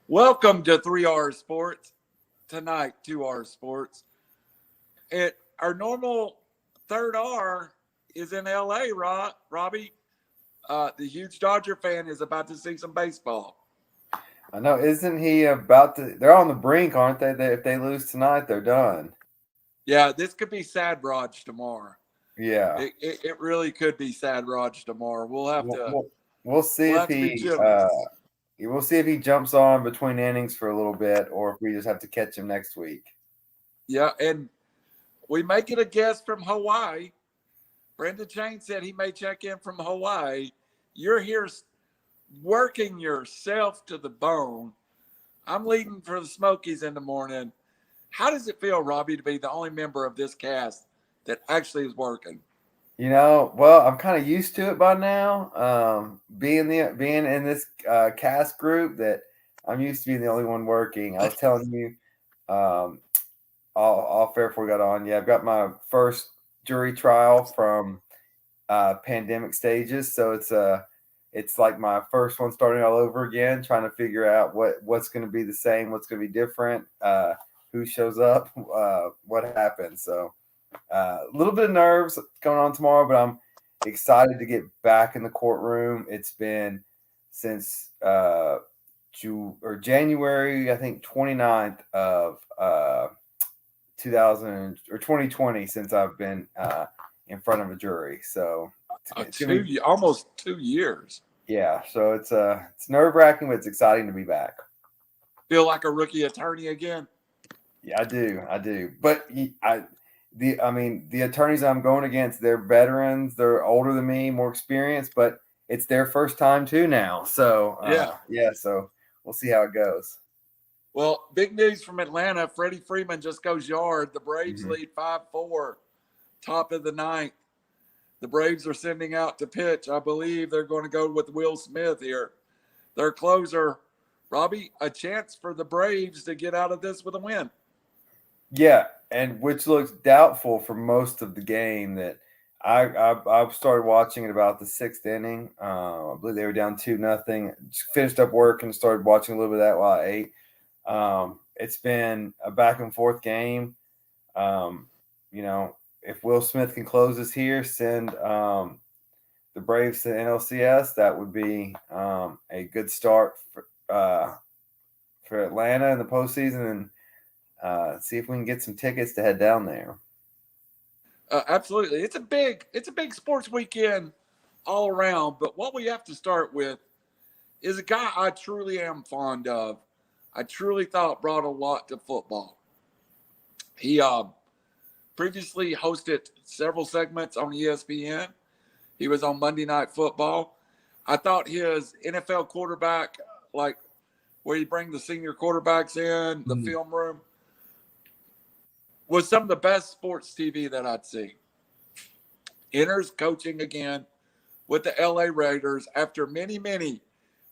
Welcome to 3R Sports. Tonight, 2R Sports. Our normal third R is in LA, Robbie. The huge Dodger fan is about to see some baseball. I know. Isn't he about to? They're on the brink, aren't they? If they lose tonight, they're done. Yeah, this could be Sad Raj tomorrow. Yeah. It really could be Sad Raj tomorrow. We'll have We'll, to we'll, we'll see we'll if have to be he generous. we'll see if he jumps on between innings for a little bit, or if we just have to catch him next week. Yeah, and we may get a guest from Hawaii. Brendan Chain said he may check in from Hawaii. You're here working yourself to the bone. I'm leading for the Smokies in the morning. How does it feel, Robbie, to be the only member of this cast that actually is working? Well, I'm kind of used to it by now. Being in this cast group, that I'm used to being the only one working. I was telling you, um, all fair before we got on. Yeah, I've got my first jury trial from pandemic stages, so it's like my first one starting all over again, trying to figure out what's going to be the same, what's going to be different, who shows up, what happens. So a little bit of nerves going on tomorrow, but I'm excited to get back in the courtroom. It's been since January, I think 29th of 2000 or 2020 since I've been in front of a jury. So it's gonna be Almost 2 years. yeah. So it's nerve wracking, but it's exciting to be back. Feel like a rookie attorney again? Yeah, I do. But the attorneys I'm going against, they're veterans. They're older than me, more experienced, but it's their first time too now. So Yeah. yeah. So we'll see how it goes. Well, big news from Atlanta. Freddie Freeman just goes yard. The Braves Mm-hmm. lead 5-4, top of the ninth. The Braves are sending out to pitch. I believe they're going to go with Will Smith here. Their closer, Robbie, a chance for the Braves to get out of this with a win. Yeah, and which looks doubtful for most of the game. That I started watching at about the sixth inning. I believe they were down 2-0. Just finished up work and started watching a little bit of that while I ate. It's been a back and forth game. Um, if Will Smith can close this here, send the Braves to NLCS, that would be a good start for Atlanta in the postseason, and see if we can get some tickets to head down there. Absolutely, it's a big sports weekend all around. But what we have to start with is a guy I truly am fond of. I truly thought brought a lot to football. He previously hosted several segments on ESPN. He was on Monday Night Football. I thought his NFL quarterback, like where you bring the senior quarterbacks in, the film room, was some of the best sports TV that I'd seen. Enters coaching again with the LA Raiders after many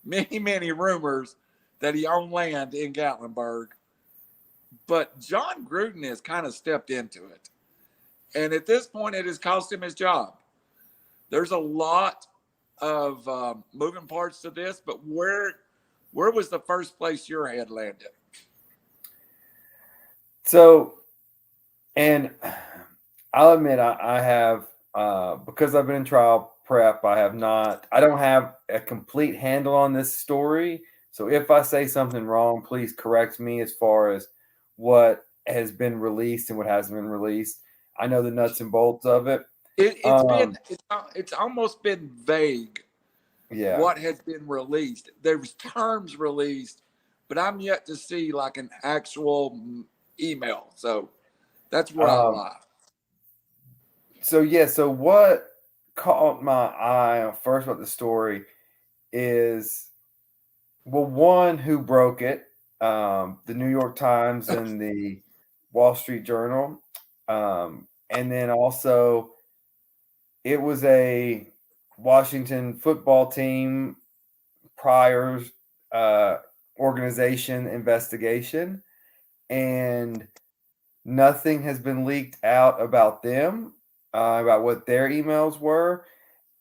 rumors that he owned land in Gatlinburg. But John Gruden has kind of stepped into it. And at this point, it has cost him his job. There's a lot of moving parts to this, but where was the first place your head landed? So, and I'll admit I have because I've been in trial prep. I don't have a complete handle on this story. So if I say something wrong, please correct me as far as what has been released and what hasn't been released. I know the nuts and bolts of it. It's almost been vague Yeah. what has been released. There's terms released, but I'm yet to see like an actual email. So that's where I Um, lie. so what caught my eye first about the story is, well, one, who broke it, the New York Times and the Wall Street Journal, and then also it was a Washington football team prior uh, organization investigation, and nothing has been leaked out about them, about what their emails were,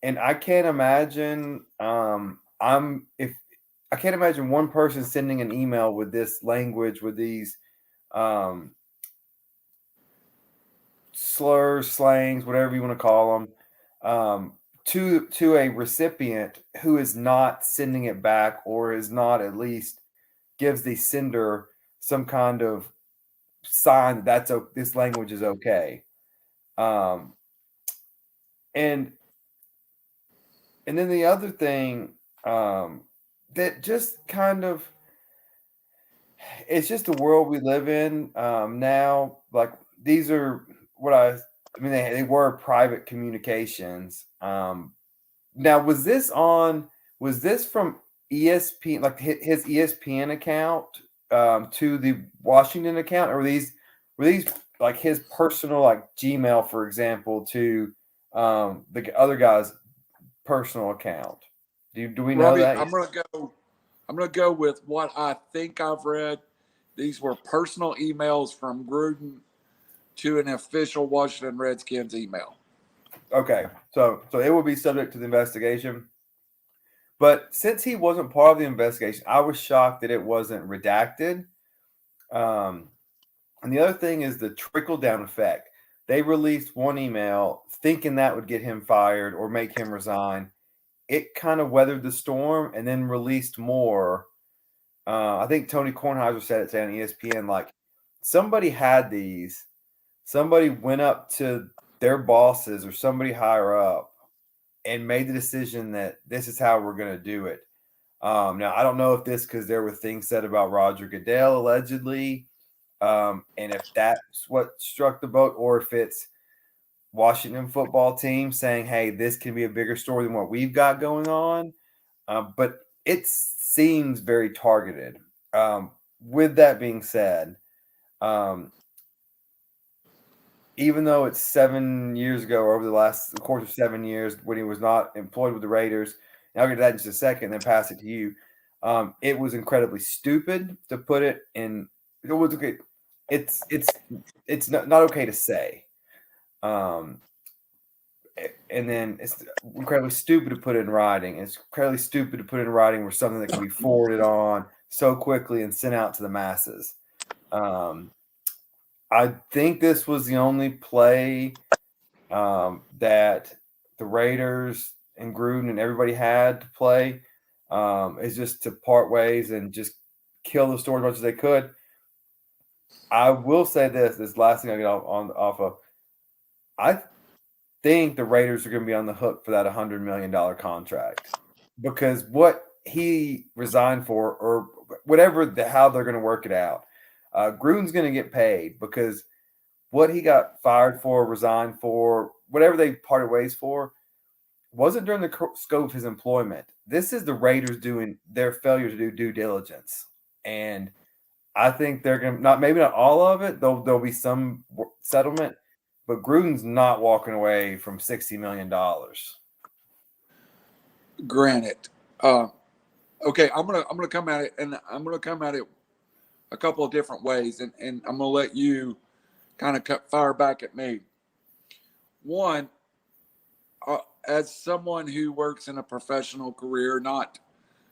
and I can't imagine. I'm if I can't imagine one person sending an email with this language, with these slurs, slangs, whatever you want to call them, to a recipient who is not sending it back, or is not, at least gives the sender some kind of sign that this language is okay. Um, and then the other thing, that just kind of, it's just the world we live in now. Like, these are I mean, they were private communications. Now, was this from ESPN, like his ESPN account, to the Washington account, or were these like his personal, like Gmail, for example, to the other guy's personal account? Do we know Robbie, that? I'm gonna go with what I think I've read. These were personal emails from Gruden to an official Washington Redskins email. Okay, so it will be subject to the investigation. But since he wasn't part of the investigation, I was shocked that it wasn't redacted. And the other thing is the trickle down effect. They released one email thinking that would get him fired or make him resign. It kind of weathered the storm and then released more. I think Tony Kornheiser said it today on ESPN. Like, somebody had these. Somebody went up to their bosses or somebody higher up and made the decision that this is how we're going to do it. Now, I don't know if because there were things said about Roger Goodell allegedly, and if that's what struck the boat, or if it's Washington football team saying, hey, this can be a bigger story than what we've got going on. But it seems very targeted. With that being said, even though it's 7 years ago, or over the course of 7 years, when he was not employed with the Raiders, and I'll get to that in just a second, and then pass it to you. It was incredibly stupid to put it in. It was okay. It's not okay to say. And then it's incredibly stupid to put it in writing. It's incredibly stupid to put it in writing where something that can be forwarded on so quickly and sent out to the masses. I think this was the only play that the Raiders and Gruden and everybody had to play, is just to part ways and just kill the story as much as they could. I will say this last thing I get off of. I think the Raiders are going to be on the hook for that $100 million contract, because what he resigned for, or whatever how they're going to work it out, Gruden's going to get paid, because what he got fired for, resigned for, whatever they parted ways for, wasn't during the scope of his employment. This is the Raiders doing their failure to do due diligence. And I think they're going to, maybe not all of it, there'll be some settlement, but Gruden's not walking away from $60 million. Granted. Okay, I'm gonna come at it, and I'm gonna come at it a couple of different ways, and I'm gonna let you kind of fire back at me. One, as someone who works in a professional career,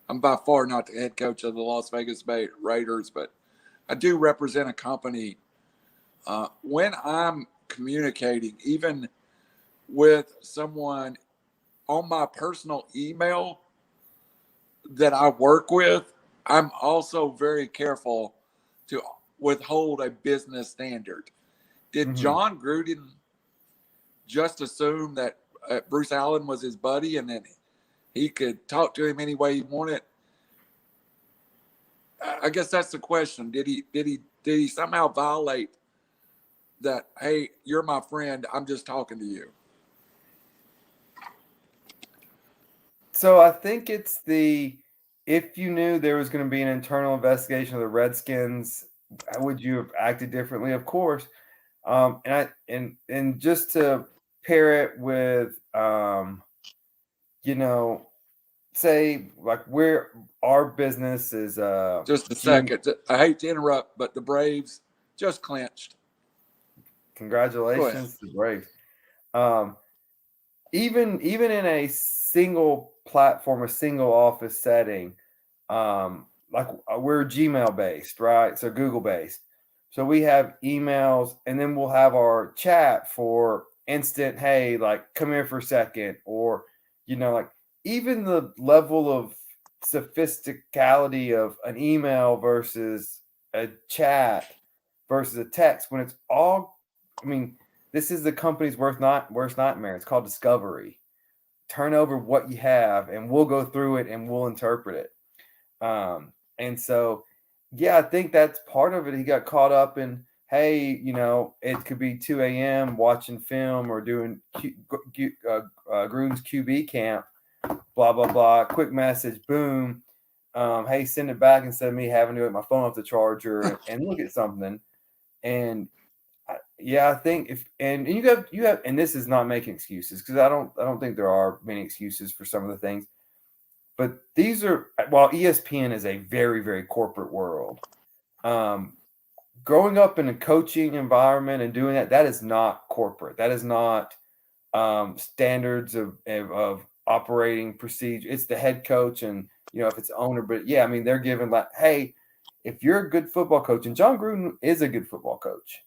I'm by far not the head coach of the Las Vegas Bay Raiders, but I do represent a company. When I'm communicating, even with someone on my personal email that I work with, I'm also very careful to withhold a business standard. Did John Gruden just assume that Bruce Allen was his buddy and then he could talk to him any way he wanted? I guess that's the question. Did he somehow violate that? Hey, you're my friend. I'm just talking to you. So I think it's if you knew there was going to be an internal investigation of the Redskins, would you have acted differently? Of course. And just to pair it with, say, like, our business is Just a second. I hate to interrupt, but the Braves just clinched. Congratulations to the Braves. Even in a single platform, a single office setting, like we're Gmail based, right? So Google based. So we have emails, and then we'll have our chat for instant, hey, like come here for a second, or like even the level of sophisticality of an email versus a chat versus a text when it's all, I mean, this is the company's worst nightmare. It's called discovery. Turn over what you have, and we'll go through it and we'll interpret it. And so, yeah, I think that's part of it. He got caught up in, hey, it could be 2 a.m. watching film or doing Gruden's QB camp, blah, blah, blah. Quick message, boom. Hey, send it back instead of me having to get my phone off the charger and look at something. And I think and you have, and this is not making excuses because I don't think there are many excuses for some of the things. But these are, while ESPN is a very, very corporate world, growing up in a coaching environment and doing that is not corporate. That is not standards of operating procedure. It's the head coach and, if it's owner. But, yeah, I mean, they're given like, hey, if you're a good football coach, and John Gruden is a good football coach,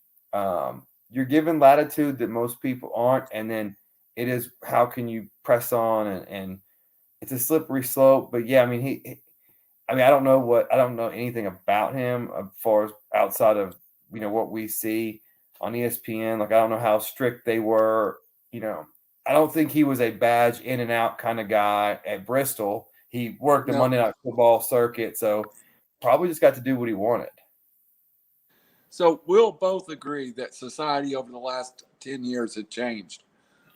you're given latitude that most people aren't. And then it is how can you press on and it's a slippery slope, but yeah, I mean, I don't know anything about him as far as outside of, what we see on ESPN. Like, I don't know how strict they were, I don't think he was a badge in and out kind of guy at Bristol. He worked the Monday Night Football circuit, so probably just got to do what he wanted. So we'll both agree that society over the last 10 years had changed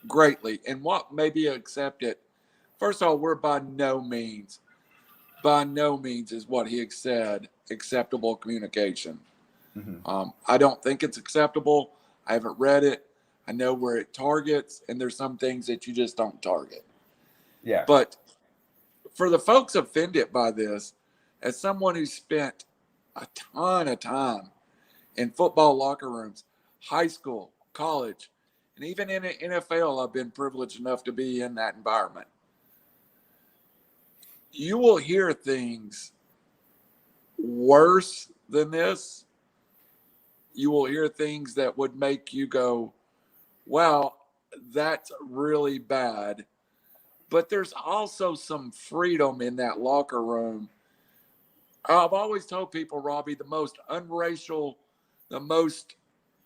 greatly. And what may be accepted, first of all, we're by no means is what he said acceptable communication. Mm-hmm. I don't think it's acceptable. I haven't read it. I know where it targets, and there's some things that you just don't target. Yeah. But for the folks offended by this, as someone who spent a ton of time in football locker rooms, high school, college, and even in the NFL, I've been privileged enough to be in that environment. You will hear things worse than this. You will hear things that would make you go, wow, that's really bad. But there's also some freedom in that locker room. I've always told people, Robbie, the most unracial, the most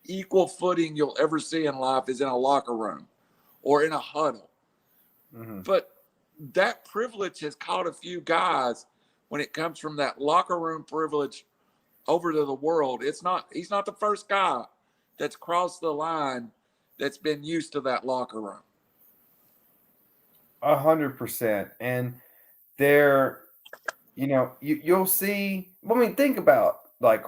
equal footing you'll ever see in life is in a locker room or in a huddle. Mm-hmm. But that privilege has caught a few guys when it comes from that locker room privilege over to the world. He's not the first guy that's crossed the line that's been used to that locker room. 100%. And there, you'll see, I mean, think about like,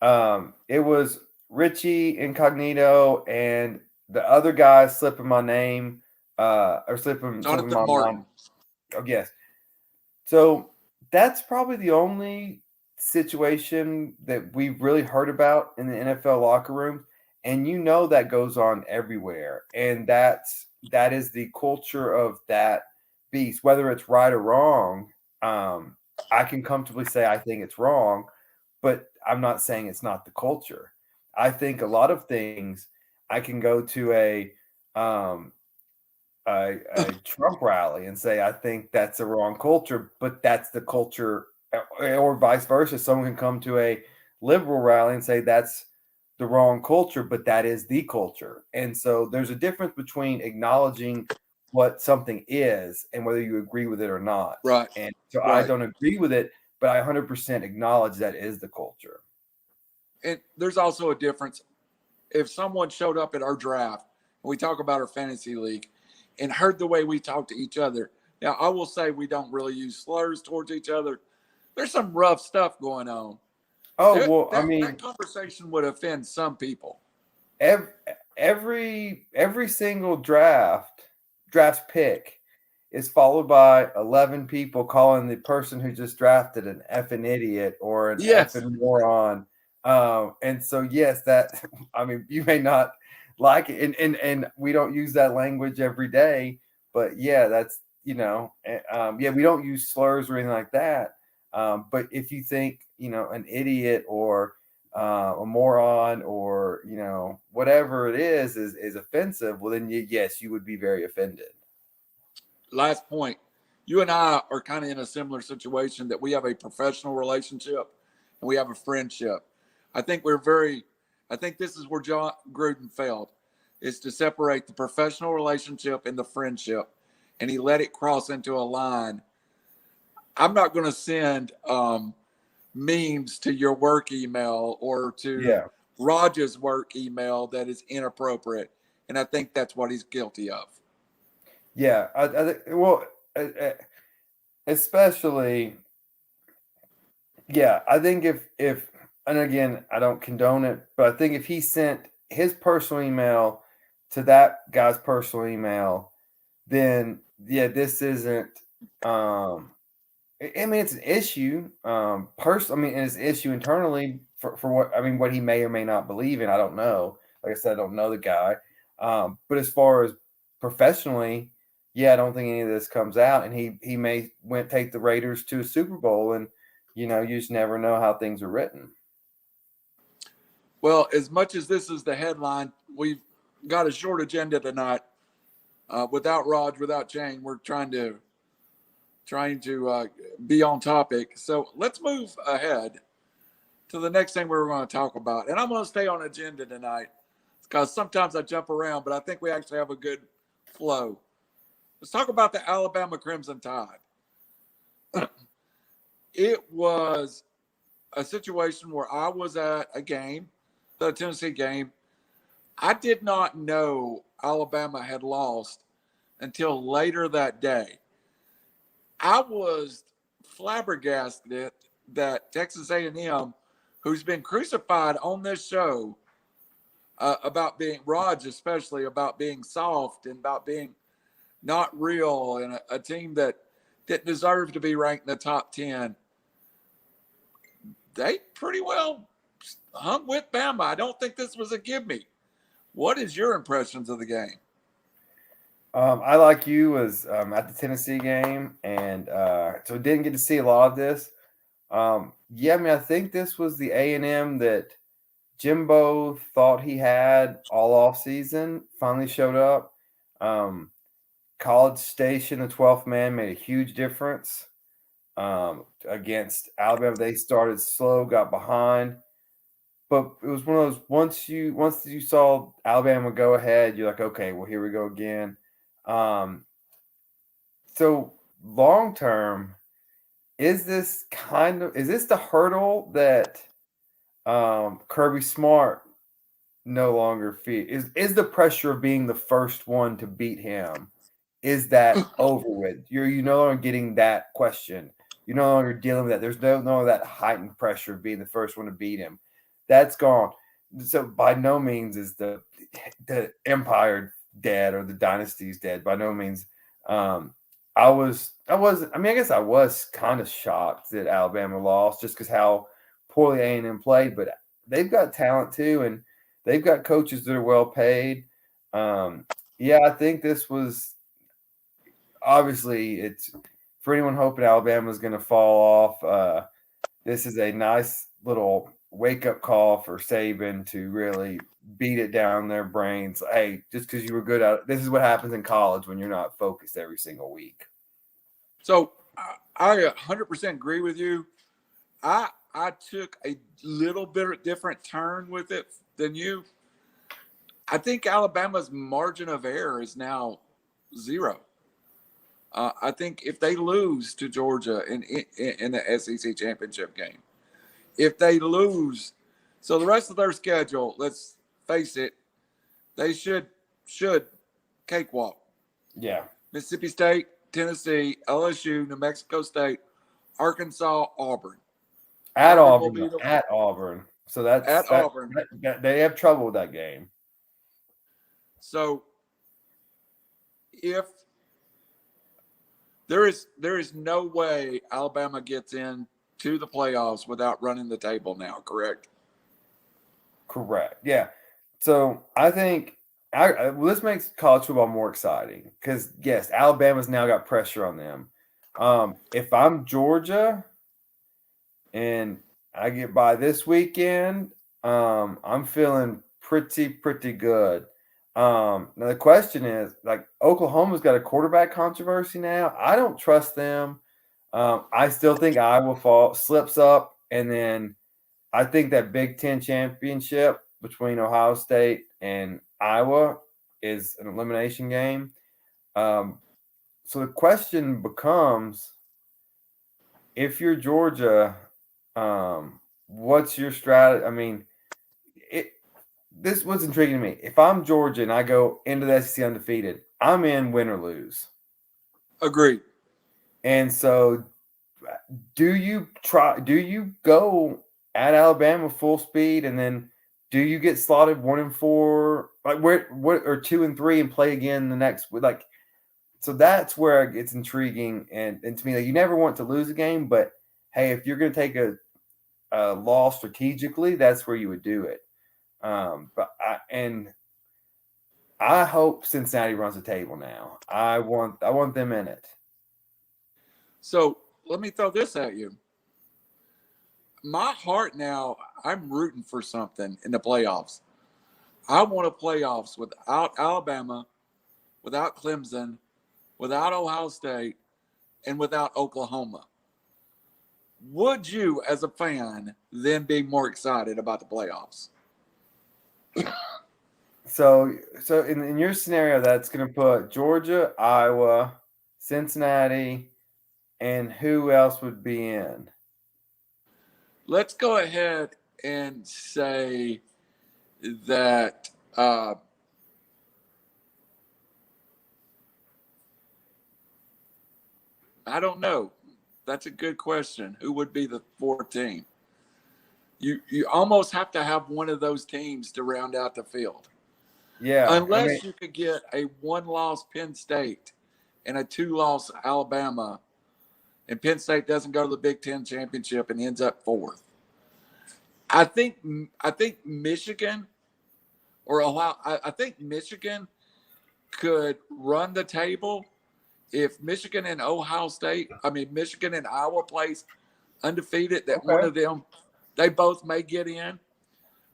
it was Richie Incognito and the other guy slipping my name, or slipping my mind. Oh, yes. So that's probably the only situation that we've really heard about in the NFL locker room. And that goes on everywhere. And that is the culture of that beast, whether it's right or wrong. I can comfortably say I think it's wrong, but I'm not saying it's not the culture. I think a lot of things I can go to a Trump rally and say I think that's a wrong culture, but that's the culture, or vice versa. Someone can come to a liberal rally and say that's the wrong culture, but that is the culture. And so there's a difference between acknowledging what something is and whether you agree with it or not. Right. And so I don't agree with it, but I 100% acknowledge that is the culture. And there's also a difference. If someone showed up at our draft, and we talk about our fantasy league, and heard the way we talk to each other. Now, I will say we don't really use slurs towards each other. There's some rough stuff going on. Oh, that conversation would offend some people. Every single draft pick is followed by 11 people calling the person who just drafted an effing idiot or an effing moron. And so, yes, you may not like it, and we don't use that language every day, but yeah, that's, we don't use slurs or anything like that. But if you think, an idiot or a moron or, whatever it is offensive, well, then yes, you would be very offended. Last point. You and I are kind of in a similar situation that we have a professional relationship and we have a friendship. I think I think this is where John Gruden failed, is to separate the professional relationship and the friendship. And he let it cross into a line. I'm not going to send memes to your work email or to Roger's work email that is inappropriate. And I think that's what he's guilty of. Yeah. Especially, I think if, and again, I don't condone it, but I think if he sent his personal email to that guy's personal email, then this isn't, I mean, it's an issue. It's an issue internally for what he may or may not believe in. I don't know. Like I said, I don't know the guy. But as far as professionally, I don't think any of this comes out. And he may take the Raiders to a Super Bowl, and you just never know how things are written. Well, as much as this is the headline, we've got a short agenda tonight. Without Raj, without Shane, we're trying to be on topic. So let's move ahead to the next thing we're going to talk about. And I'm going to stay on agenda tonight because sometimes I jump around, but I think we actually have a good flow. Let's talk about the Alabama Crimson Tide. It was a situation where I was at a game, the Tennessee game. I did not know Alabama had lost until later that day. I was flabbergasted that Texas A&M, who's been crucified on this show about being, Raj especially, about being soft and about being not real and a team that didn't deserve to be ranked in the top 10, they pretty well hung with Bama. I don't think this was a give me. What is your impressions of the game? I, like you, was at the Tennessee game, and so didn't get to see a lot of this. I think this was the A&M that Jimbo thought he had all off season. Finally showed up. College Station, the 12th man, made a huge difference against Alabama. They started slow, got behind, but it was one of those, once you saw Alabama go ahead, you're like, okay, well, here we go again. So long term, is this the hurdle that Kirby Smart no longer feels? Is the pressure of being the first one to beat him, is that over with? You're no longer getting that question. You're no longer dealing with that. There's no longer that heightened pressure of being the first one to beat him. That's gone. So by no means is the empire dead or the dynasty's dead. By no means. I guess I was kind of shocked that Alabama lost just because how poorly A&M played, but they've got talent too, and they've got coaches that are well paid. I think this was obviously, it's for anyone hoping Alabama is going to fall off. This is a nice little wake-up call for Saban to really beat it down their brains. Hey, just because you were good at it, this is what happens in college when you're not focused every single week. So I 100% agree with you. I took a little bit different turn with it than you. I think Alabama's margin of error is now 0. I think if they lose to Georgia in the SEC championship game, if they lose, so the rest of their schedule, let's face it, they should cakewalk. Yeah. Mississippi State, Tennessee, LSU, New Mexico State, Arkansas, Auburn. At Auburn. So that's at Auburn. They have trouble with that game. So if there is no way Alabama gets into the playoffs without running the table now, correct? Correct. Yeah. So I think this makes college football more exciting because, yes, Alabama's now got pressure on them. If I'm Georgia, and I get by this weekend, I'm feeling pretty good. Now the question is, like, Oklahoma's got a quarterback controversy now. I don't trust them. I still think Iowa slips up, and then I think that Big Ten championship between Ohio State and Iowa is an elimination game. So the question becomes, if you're Georgia, what's your strategy? I mean, this was intriguing to me. If I'm Georgia and I go into the SEC undefeated, I'm in win or lose. Agreed. And so, do you go at Alabama full speed, and then do you get slotted 1-4, like what or 2-3, and play again the next, like? So that's where it gets intriguing, and to me, like, you never want to lose a game, but hey, if you're going to take a loss strategically, that's where you would do it. But I hope Cincinnati runs the table now. I want them in it. So let me throw this at you. My heart now, I'm rooting for something in the playoffs. I want a playoffs without Alabama, without Clemson, without Ohio State, and without Oklahoma. Would you, as a fan, then be more excited about the playoffs? So in your scenario, that's going to put Georgia, Iowa, Cincinnati, and who else would be in? Let's go ahead and say that I don't know. That's a good question. Who would be the fourth team? You almost have to have one of those teams to round out the field. Yeah, Unless you could get a one-loss Penn State and a two-loss Alabama, and Penn State doesn't go to the Big Ten championship and ends up fourth. I think Michigan or Ohio. I think Michigan could run the table if Michigan and Michigan and Iowa plays undefeated. That one of them, they both may get in,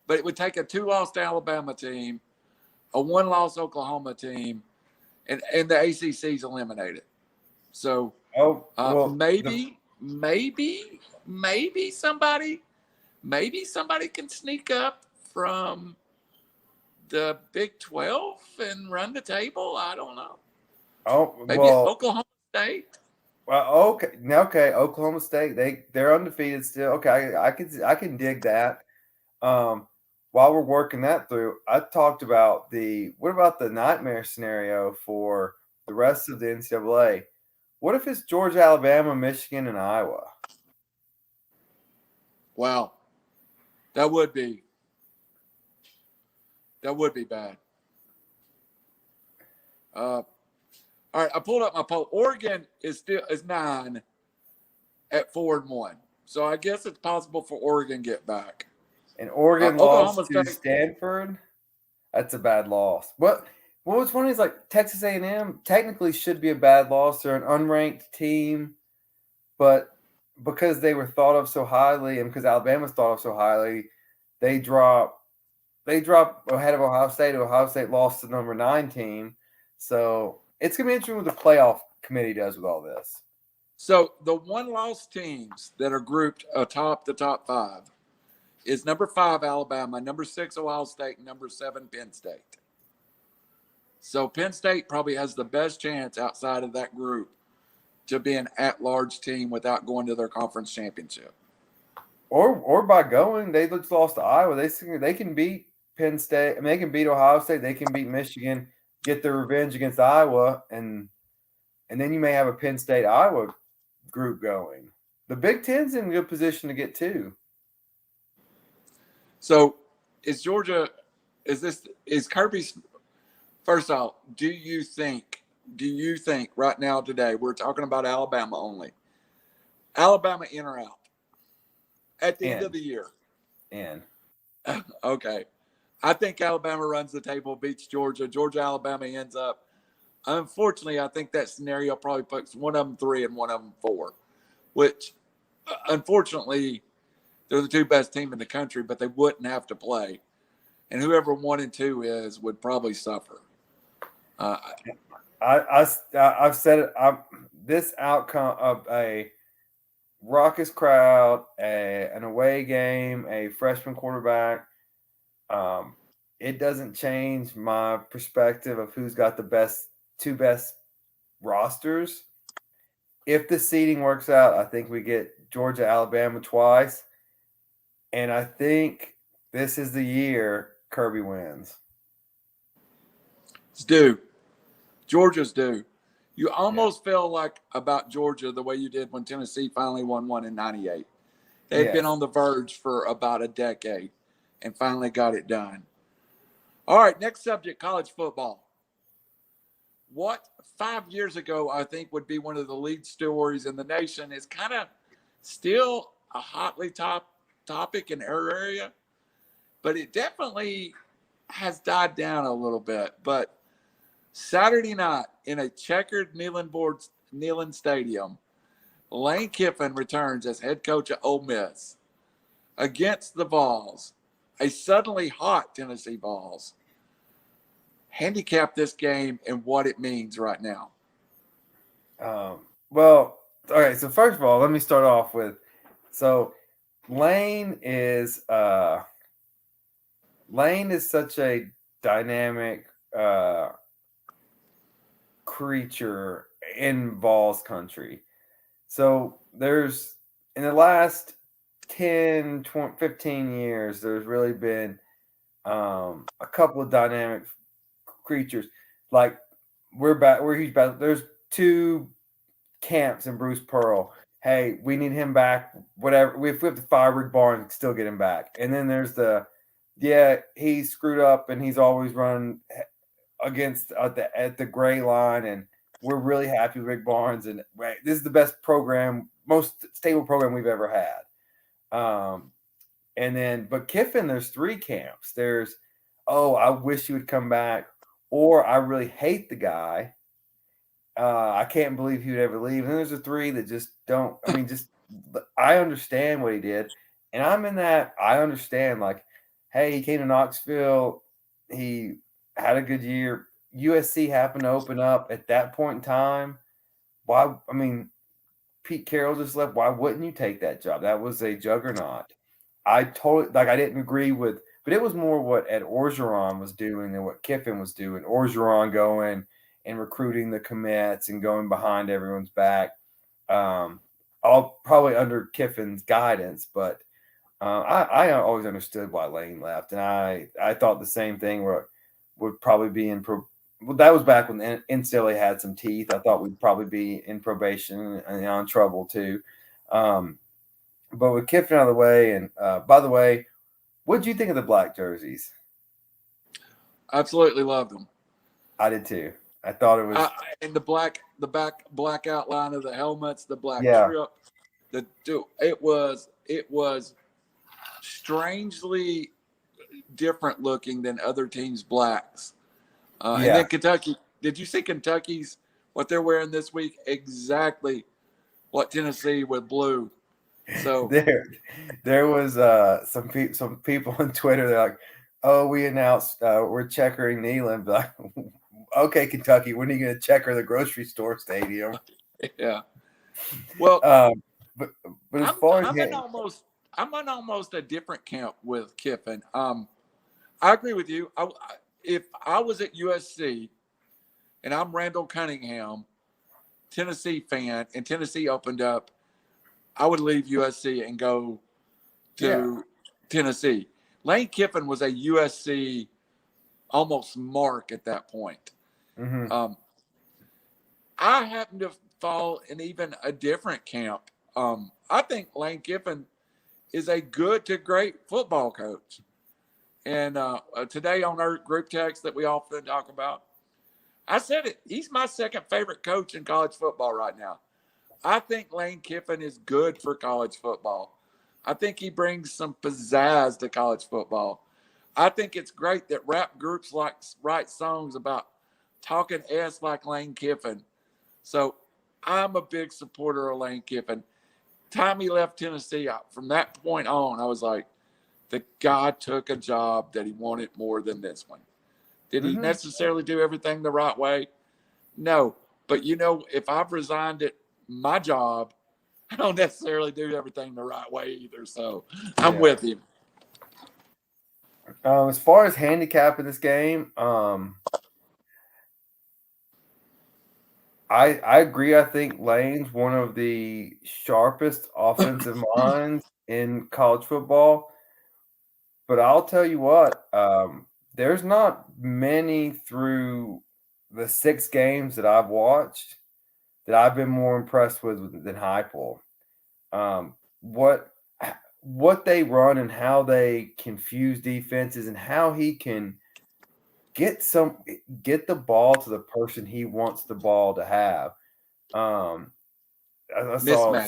but it would take a two-loss Alabama team, a one-loss Oklahoma team, and the ACC's eliminated. So maybe somebody can sneak up from the Big 12 and run the table. I don't know. Maybe Oklahoma State. Well, okay. Oklahoma State, they're undefeated still. Okay, I can dig that. While we're working that through, I talked about what about the nightmare scenario for the rest of the NCAA? What if it's Georgia, Alabama, Michigan, and Iowa? Wow, that would be bad. All right, I pulled up my poll. Oregon is 9 at 4-1, so I guess it's possible for Oregon to get back. And Oregon lost to Stanford. That's a bad loss. What was funny is, like, Texas A&M technically should be a bad loss. They're an unranked team, but because they were thought of so highly, and because Alabama's thought of so highly, they drop ahead of Ohio State. Ohio State lost to the number 9 team. So it's going to be interesting what the playoff committee does with all this. So the one-loss teams that are grouped atop the top 5 is number 5 Alabama, number 6 Ohio State, and number 7 Penn State. So Penn State probably has the best chance outside of that group to be an at-large team without going to their conference championship. Or by going, they just lost to Iowa. They can beat Penn State. I mean, they can beat Ohio State. They can beat Michigan, get their revenge against Iowa, and then you may have a Penn State Iowa group going. The Big Ten's in a good position to get 2. So is Kirby's, first off, do you think right now today, we're talking about Alabama only, Alabama in or out at the end of the year? In. Okay. I think Alabama runs the table, beats Georgia. Alabama ends up. Unfortunately, I think that scenario probably puts one of them 3 and one of them 4, which unfortunately they're the two best team in the country, but they wouldn't have to play. And whoever 1 and 2 is would probably suffer. I've said it. This outcome of a raucous crowd, an away game, a freshman quarterback, it doesn't change my perspective of who's got the two best rosters. If the seeding works out, I think we get Georgia, Alabama twice. And I think this is the year Kirby wins. It's due. Georgia's due. You almost feel like about Georgia the way you did when Tennessee finally won one in 98. They'd been on the verge for about a decade and finally got it done. All right, next subject, college football. What 5 years ago I think would be one of the lead stories in the nation is kind of still a hotly topic in our area, but it definitely has died down a little bit. But Saturday night in a checkered Neyland Stadium, Lane Kiffin returns as head coach at Ole Miss against the Vols, a suddenly hot Tennessee Vols. Handicap this game and what it means right now. Well, okay. So first of all, let me start off with Lane is such a dynamic creature in Vols country. So there's in the last 10, 20, 15 years, there's really been a couple of dynamic creatures. Like there's two camps in Bruce Pearl. Hey, we need him back. Whatever. If we have to fire Rick Barnes, still get him back. And then there's he screwed up and he's always run against at the gray line, and we're really happy with Rick Barnes. And this is the best program, most stable program we've ever had. But Kiffin, there's three camps. There's, I wish he would come back, or I really hate the guy. I can't believe he would ever leave. And there's the three that just don't. I mean, I understand what he did, and I'm in that. I understand, like, hey, he came to Knoxville. He had a good year. USC happened to open up at that point in time. Why? I mean, Pete Carroll just left. Why wouldn't you take that job? That was a juggernaut. I didn't agree with, but it was more what Ed Orgeron was doing than what Kiffin was doing. Orgeron going and recruiting the commits and going behind everyone's back. All probably under Kiffin's guidance, but I always understood why Lane left, and I thought the same thing would probably be in. Well, that was back when NCAA had some teeth. I thought we'd probably be in probation and on trouble too. But with Kiffin out of the way, and by the way, what did you think of the black jerseys? Absolutely loved them. I did too. I thought it was and the black outline of the helmets, the black strip. It was strangely different looking than other teams' blacks. And then Kentucky. Did you see Kentucky's what they're wearing this week? Exactly what Tennessee with blue. So there was some people on Twitter. They're like, "Oh, we announced we're checkering Neyland." Like, okay, Kentucky, when are you going to checker the grocery store stadium? Yeah. Well, but as far as I'm on almost a different camp with Kiffin. I agree with you. If I was at USC and I'm Randall Cunningham, Tennessee fan, and Tennessee opened up, I would leave USC and go to Tennessee. Lane Kiffin was a USC almost mark at that point. Mm-hmm. I happen to fall in even a different camp. I think Lane Kiffin is a good to great football coach. And today on our group text that we often talk about, I said it. He's my second favorite coach in college football right now. I think Lane Kiffin is good for college football. I think he brings some pizzazz to college football. I think it's great that rap groups write songs about talking ass like Lane Kiffin. So I'm a big supporter of Lane Kiffin. time he left Tennessee, from that point on, I was like, the guy took a job that he wanted more than this one. Did he necessarily do everything the right way? No. But, if I've resigned it, my job, I don't necessarily do everything the right way either. So I'm with him. As far as handicapping this game, I agree. I think Lane's one of the sharpest offensive minds in college football. But I'll tell you what, there's not many through the 6 games that I've watched that I've been more impressed with than Heupel. What they run and how they confuse defenses and how he can get the ball to the person he wants the ball to have. I saw,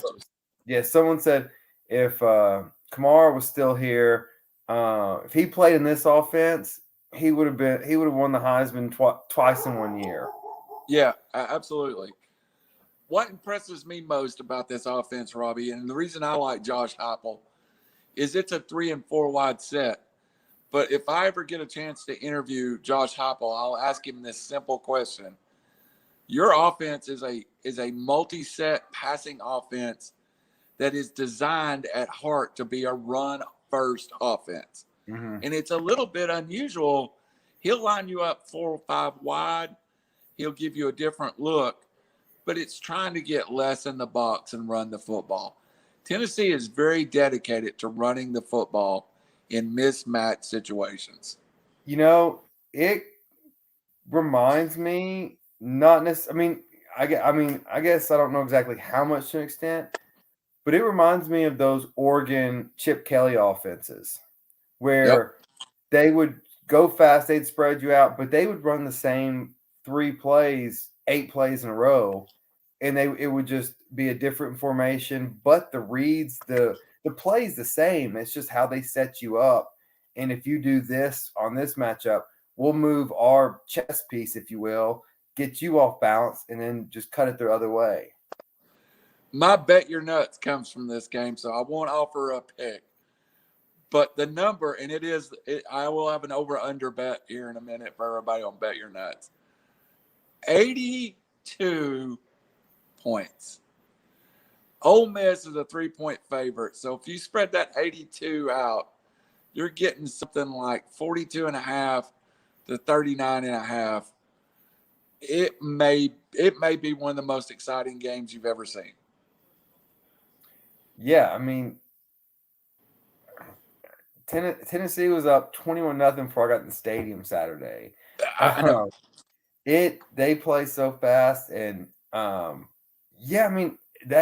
someone said if Kamara was still here, if he played in this offense, he would have won the Heisman twice in 1 year. Yeah, absolutely. What impresses me most about this offense, Robbie, and the reason I like Josh Heupel, is it's a 3 and 4 wide set. But if I ever get a chance to interview Josh Heupel, I'll ask him this simple question. Your offense is a multi-set passing offense that is designed at heart to be a run-first offense. Mm-hmm. And it's a little bit unusual. He'll line you up 4 or 5 wide. He'll give you a different look, but it's trying to get less in the box and run the football. Tennessee is very dedicated to running the football in mismatched situations. It reminds me not necessarily. I guess I don't know exactly how much to an extent, but it reminds me of those Oregon Chip Kelly offenses where they would go fast, they'd spread you out, but they would run the same 8 plays in a row, and it would just be a different formation, but the reads, the play's the same. It's just how they set you up. And if you do this on this matchup, we'll move our chess piece, if you will, get you off balance, and then just cut it the other way. My bet your nuts comes from this game, so I won't offer a pick. But the number, and I will have an over-under bet here in a minute for everybody on Bet Your Nuts. 82 points. Ole Miss is a 3-point favorite. So if you spread that 82 out, you're getting something like 42.5 to 39.5. It may be one of the most exciting games you've ever seen. Yeah, Tennessee was up 21-0 before I got in the stadium Saturday. I know. They play so fast, and that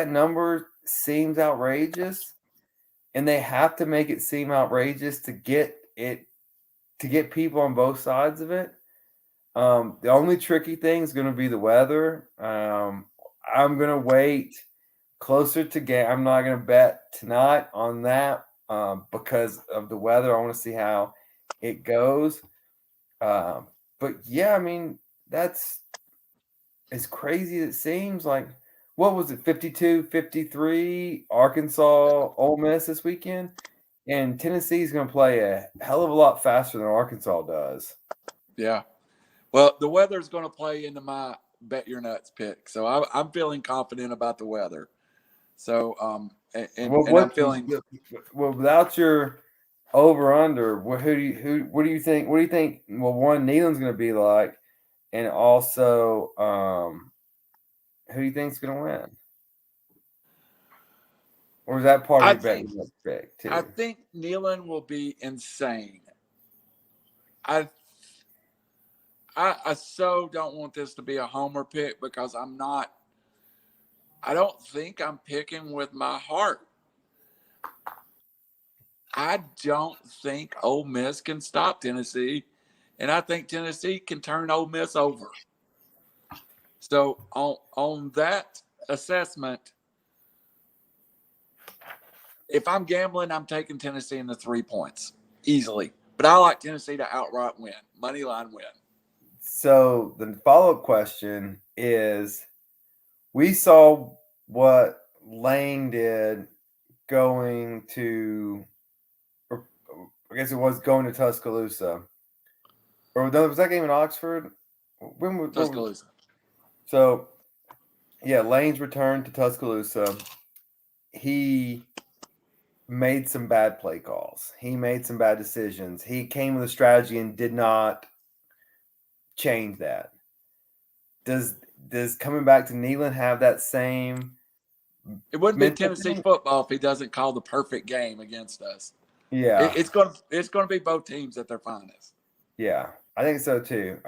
number seems outrageous, and they have to make it seem outrageous to get people on both sides of it. The only tricky thing is going to be the weather. I'm going to wait closer to game. I'm not going to bet tonight on that because of the weather. I want to see how it goes. But yeah, that's as crazy as it seems. Like, what was it, 52-53, Arkansas, Ole Miss this weekend? And Tennessee's going to play a hell of a lot faster than Arkansas does. Yeah. Well, the weather's going to play into my Bet Your Nuts pick. So I'm feeling confident about the weather. So, I'm feeling. Well, without your over-under, what do you think? What do you think? Well, one, Neyland's going to be like, and also, who do you think's going to win? Or is that part of your Bet Your Nuts pick too? I think Neyland will be insane. I so don't want this to be a homer pick because I don't think I'm picking with my heart. I don't think Ole Miss can stop Tennessee, and I think Tennessee can turn Ole Miss over. So on that assessment, if I'm gambling, I'm taking Tennessee in the 3 points easily. But I like Tennessee to outright win, money line win. So the follow-up question is, we saw what Lane did going to, or I guess it was going to Tuscaloosa. Or no, was that game in Oxford? Tuscaloosa. So, yeah, Lane's return to Tuscaloosa. He made some bad play calls. He made some bad decisions. He came with a strategy and did not change that. Does coming back to Neyland have that same It wouldn't be mental Tennessee thing? football if he doesn't call the perfect game against us. Yeah, It's gonna be both teams at their finest. yeah, I think so too.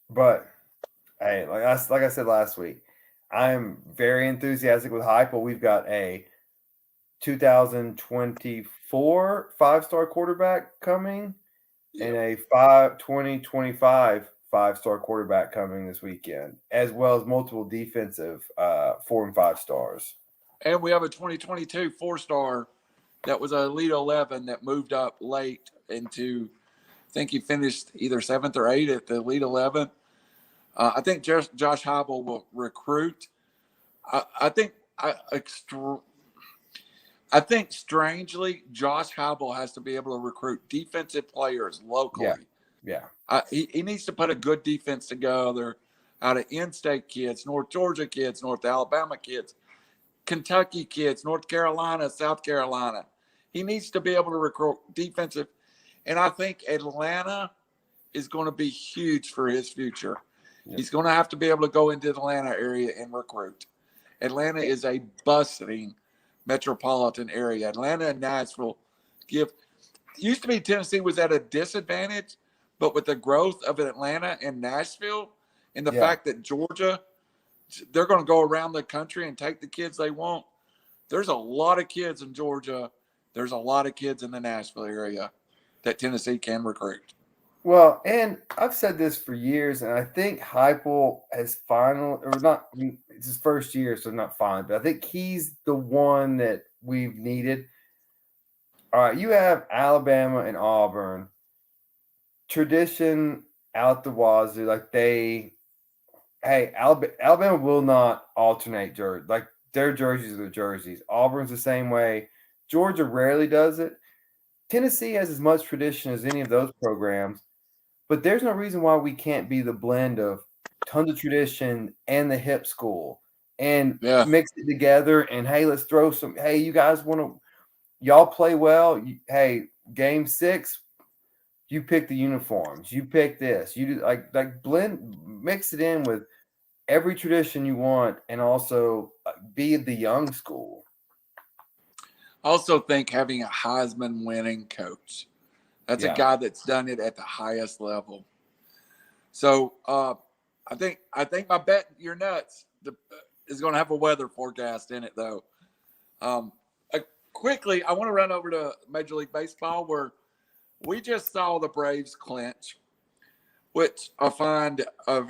But hey, like I said last week, I'm very enthusiastic with Heupel. We've got a 2024 5-star quarterback coming and a 2025 5-star quarterback coming this weekend, as well as multiple defensive 4 and 5 stars. And we have a 2022 4-star that was an Elite 11 that moved up late into, I think he finished either 7th or 8th at the Elite 11. I think Josh Heupel will recruit. I think strangely, Josh Heupel has to be able to recruit defensive players locally. Yeah. He needs to put a good defense together out of in-state kids, North Georgia kids, North Alabama kids, Kentucky kids, North Carolina, South Carolina. He needs to be able to recruit defensive. And I think Atlanta is going to be huge for his future. Yep. He's going to have to be able to go into the Atlanta area and recruit. Atlanta is a bustling metropolitan area. Atlanta and Nashville used to be Tennessee was at a disadvantage, but with the growth of Atlanta and Nashville and the fact that Georgia, they're going to go around the country and take the kids they want. There's a lot of kids in Georgia. There's a lot of kids in the Nashville area that Tennessee can recruit. Well, and I've said this for years, and I think Heupel has finally, or not, it's his first year, so not finally, but I think he's the one that we've needed. All right, you have Alabama and Auburn. Tradition out the wazoo, Alabama will not alternate jerseys. Like, their jerseys are their jerseys. Auburn's the same way. Georgia rarely does it. Tennessee has as much tradition as any of those programs. But there's no reason why we can't be the blend of tons of tradition and the hip school and mix it together. And hey, let's throw some. Hey, you guys y'all play well. Hey, game 6, you pick the uniforms. You pick this. You do like blend, mix it in with every tradition you want, and also be the young school. I also think having a Heisman winning coach. That's a guy that's done it at the highest level. So I think my bet you're nuts is going to have a weather forecast in it, though. Quickly, I want to run over to Major League Baseball where we just saw the Braves clinch, which I find a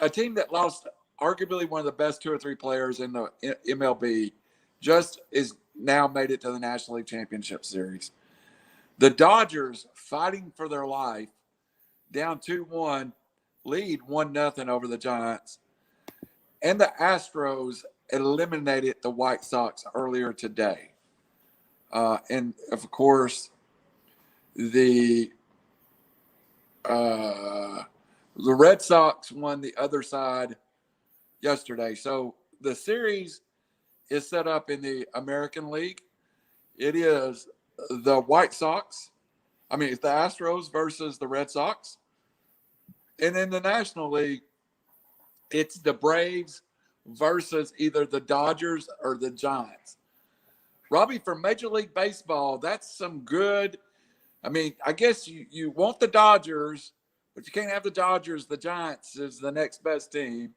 team that lost arguably one of the best 2 or 3 players in the MLB just is now made it to the National League Championship Series. The Dodgers fighting for their life, down 2-1, lead 1-0 over the Giants. And the Astros eliminated the White Sox earlier today. And of course, the Red Sox won the other side yesterday. So the series is set up in the American League. It is the White Sox. It's the Astros versus the Red Sox. And in the National League, it's the Braves versus either the Dodgers or the Giants. Robbie, for Major League Baseball, that's some good. I guess you want the Dodgers, but you can't have the Dodgers. The Giants is the next best team.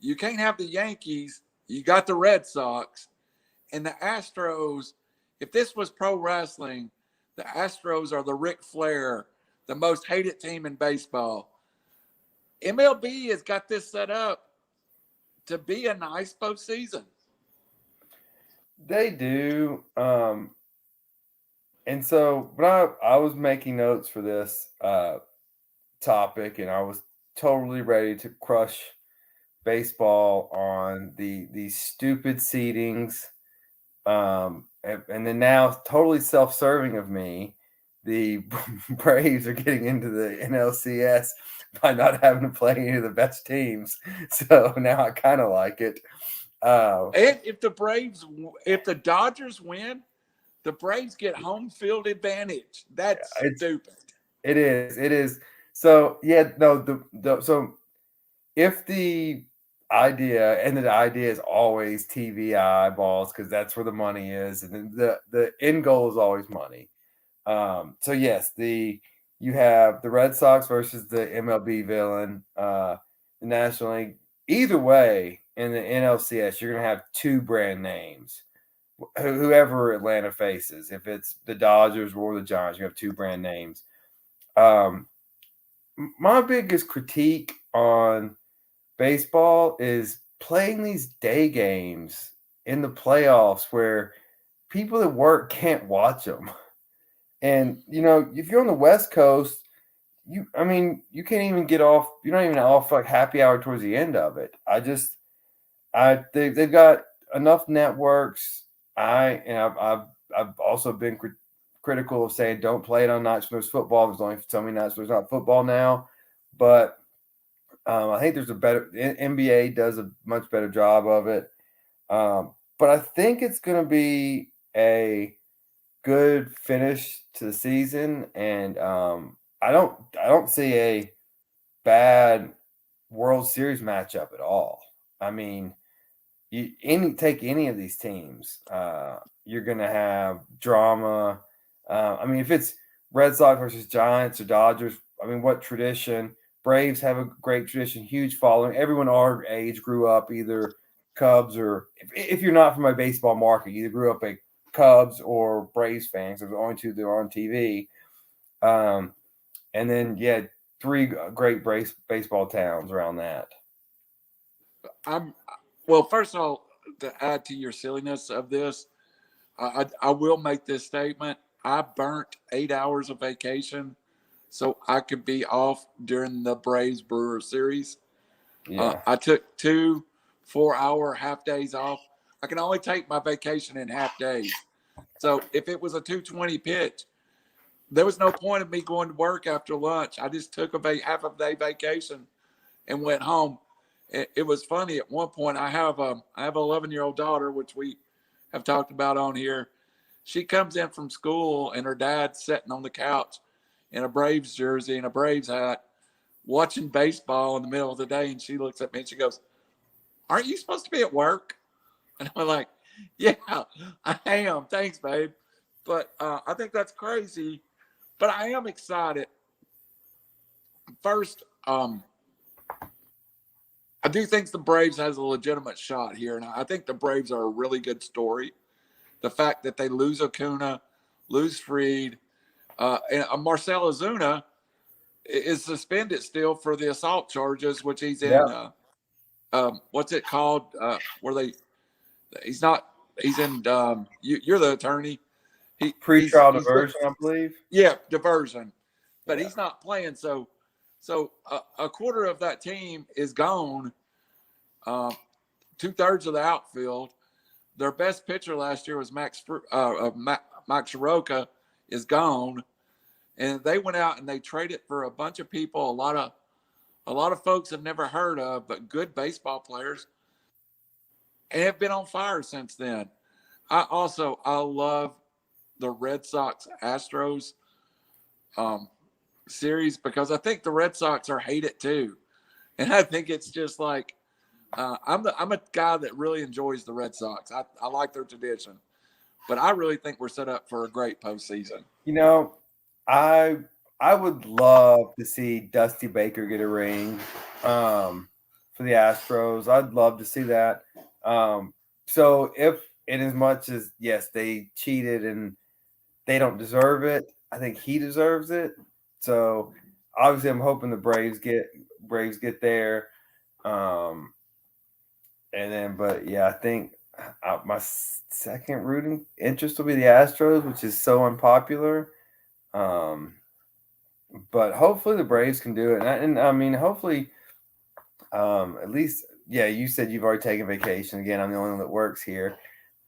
You can't have the Yankees. You got the Red Sox. And the Astros, if this was pro wrestling, the Astros are the Ric Flair, the most hated team in baseball. MLB has got this set up to be a nice postseason. They do. And so, but I was making notes for this topic, and I was totally ready to crush baseball on these stupid seedings. And then now, totally self-serving of me, the Braves are getting into the NLCS by not having to play any of the best teams. So now I kind of like it. And if the Dodgers win, the Braves get home field advantage. That's stupid. It is. So yeah, no, so if the idea, and the idea is always TV eyeballs because that's where the money is, and then the end goal is always money. So yes, you have the Red Sox versus the MLB villain, the National League. Either way, in the NLCS, you're gonna have two brand names. Whoever Atlanta faces, if it's the Dodgers or the Giants, you have two brand names. My biggest critique on baseball is playing these day games in the playoffs where people that work can't watch them. And if you're on the West Coast, you can't even get off. You're not even off like happy hour towards the end of it. They've got enough networks. I've also been critical of saying don't play it on nights when there's football. There's only so many nights there's not football now, but I think there's a better NBA does a much better job of it. But I think it's going to be a good finish to the season, and I don't see a bad World Series matchup at all. I mean, take any of these teams, you're going to have drama. If it's Red Sox versus Giants or Dodgers, what tradition? Braves have a great tradition, huge following. Everyone our age grew up either Cubs or if you're not from a baseball market, you either grew up a Cubs or Braves fans. There's only two that are on TV. And then, three great baseball towns around that. Well, first of all, to add to your silliness of this, I will make this statement. I burnt 8 hours of vacation so I could be off during the Braves Brewer series. Yeah. I took 2 4-hour half days off. I can only take my vacation in half days. So if it was a 2:20 pitch, there was no point of me going to work after lunch. I just took a half a day vacation and went home. It was funny. At one point, I have an 11-year-old daughter, which we have talked about on here. She comes in from school and her dad's sitting on the couch in a Braves jersey and a Braves hat, watching baseball in the middle of the day. And she looks at me and she goes, "Aren't you supposed to be at work?" And I'm like, "Yeah, I am. Thanks, babe." But I think that's crazy. But I am excited. First, I do think the Braves has a legitimate shot here, and I think the Braves are a really good story. The fact that they lose Acuna, lose Fried, and Marcell Ozuna is suspended still for the assault charges, which he's in. What's it called? Where they? He's not. He's in. You're the attorney. Pre-trial diversion, I believe. Yeah, diversion, but he's not playing. So a quarter of that team is gone. 2/3 of the outfield. Their best pitcher last year was Mike Soroka, is gone, and they went out and they traded for a bunch of people. A lot of folks have never heard of, but good baseball players, and have been on fire since then. I love the Red Sox Astros series because I think the Red Sox are hated too, and I think it's just like I'm a guy that really enjoys the Red Sox. I like their tradition, but I really think we're set up for a great postseason. I would love to see Dusty Baker get a ring for the Astros. I'd love to see that. So if in as much as yes, they cheated and they don't deserve it, I think he deserves it. So obviously I'm hoping the Braves get there. I think my second rooting interest will be the Astros, which is so unpopular. But hopefully the Braves can do it, and hopefully, at least yeah, you said you've already taken vacation. Again, I'm the only one that works here.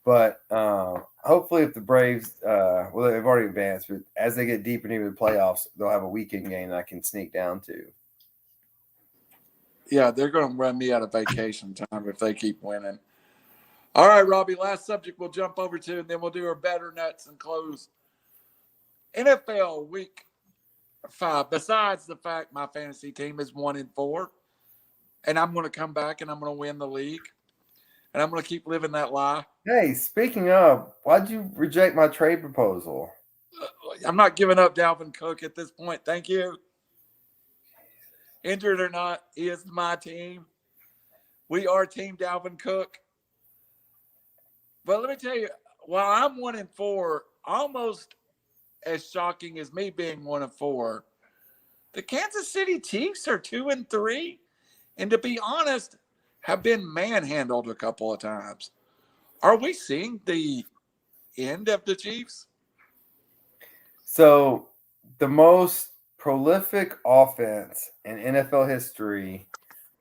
But hopefully, if the Braves, well, they've already advanced, but as they get deeper into the playoffs, they'll have a weekend game that I can sneak down to. Yeah, they're going to run me out of vacation time if they keep winning. All right, Robbie, last subject we'll jump over to, and then we'll do our better nuts and close. NFL Week 5. Besides the fact my fantasy team is 1-4, and I'm going to come back and I'm going to win the league, and I'm going to keep living that lie. Hey, speaking of, why'd you reject my trade proposal? I'm not giving up Dalvin Cook at this point. Thank you. Injured or not, he is my team. We are Team Dalvin Cook. But let me tell you, while I'm 1-4, almost as shocking as me being 1-4, the Kansas City Chiefs are 2-3, and to be honest, have been manhandled a couple of times. Are we seeing the end of the Chiefs? So, the most prolific offense in NFL history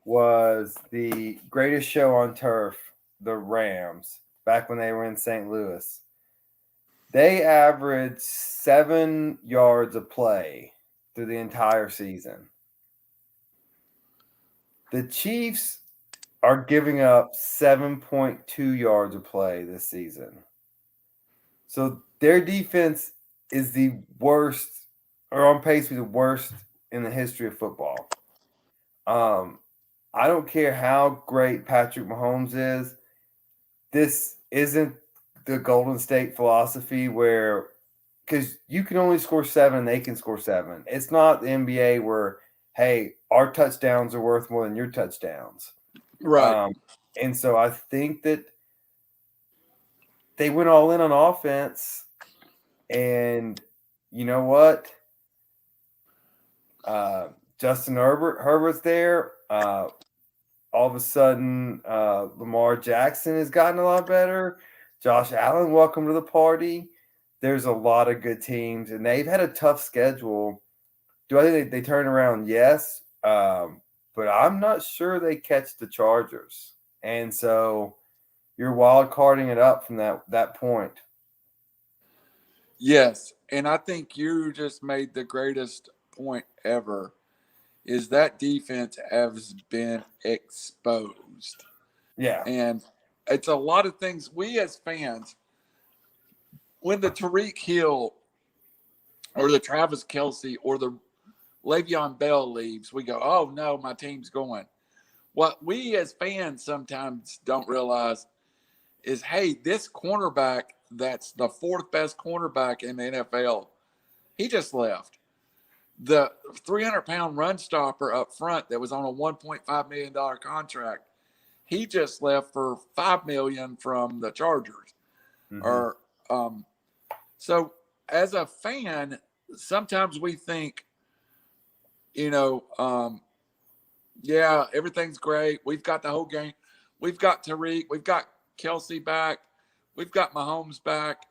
was the greatest show on turf, the Rams, back when they were in St. Louis. They averaged 7 yards a play through the entire season. The Chiefs are giving up 7.2 yards a play this season. So their defense is the worst, or on pace to be the worst in the history of football. I don't care how great Patrick Mahomes is. This isn't the Golden State philosophy where, because you can only score 7, they can score 7. It's not the NBA where, hey, our touchdowns are worth more than your touchdowns. Right. And so I think that they went all in on offense. And you know what? Justin Herbert's there. All of a sudden, Lamar Jackson has gotten a lot better. Josh Allen, welcome to the party. There's a lot of good teams, and they've had a tough schedule. Do I think they turn around? Yes. But I'm not sure they catch the Chargers. And so you're wild carding it up from that point. Yes. And I think you just made the greatest point ever is that defense has been exposed. Yeah. And it's a lot of things we as fans, when the Tariq Hill or the Travis Kelce or the Le'Veon Bell leaves, we go, oh no, my team's going. What we as fans sometimes don't realize is, hey, this cornerback that's the 4th best cornerback in the NFL, he just left. The 300-pound run stopper up front that was on a $1.5 million contract, he just left for $5 million from the Chargers. Mm-hmm. Or so as a fan, sometimes we think, yeah, everything's great. We've got the whole game. We've got Tariq. We've got Kelce back. We've got Mahomes back.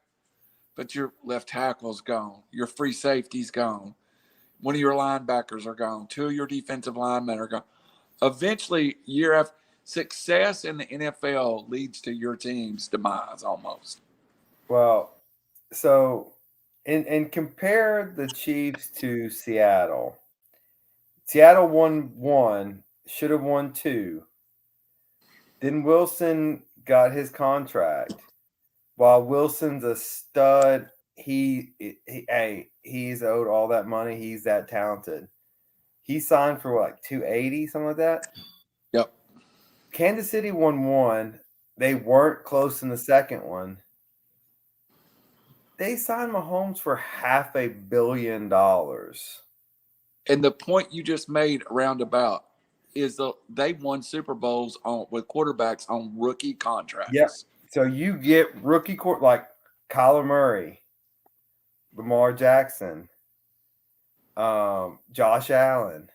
But your left tackle's gone. Your free safety's gone. One of your linebackers are gone. 2 of your defensive linemen are gone. Eventually, year after, success in the NFL leads to your team's demise almost. Well, so and compare the Chiefs to Seattle. Seattle won 1, should have won 2. Then Wilson got his contract. While Wilson's a stud, he's owed all that money. He's that talented. He signed for like 280, something like that. Yep. Kansas City won 1. They weren't close in the second one. They signed Mahomes for $500 million. And the point you just made roundabout is they won Super Bowls with quarterbacks on rookie contracts. Yep. So you get rookie like Kyler Murray, Lamar Jackson, Josh Allen.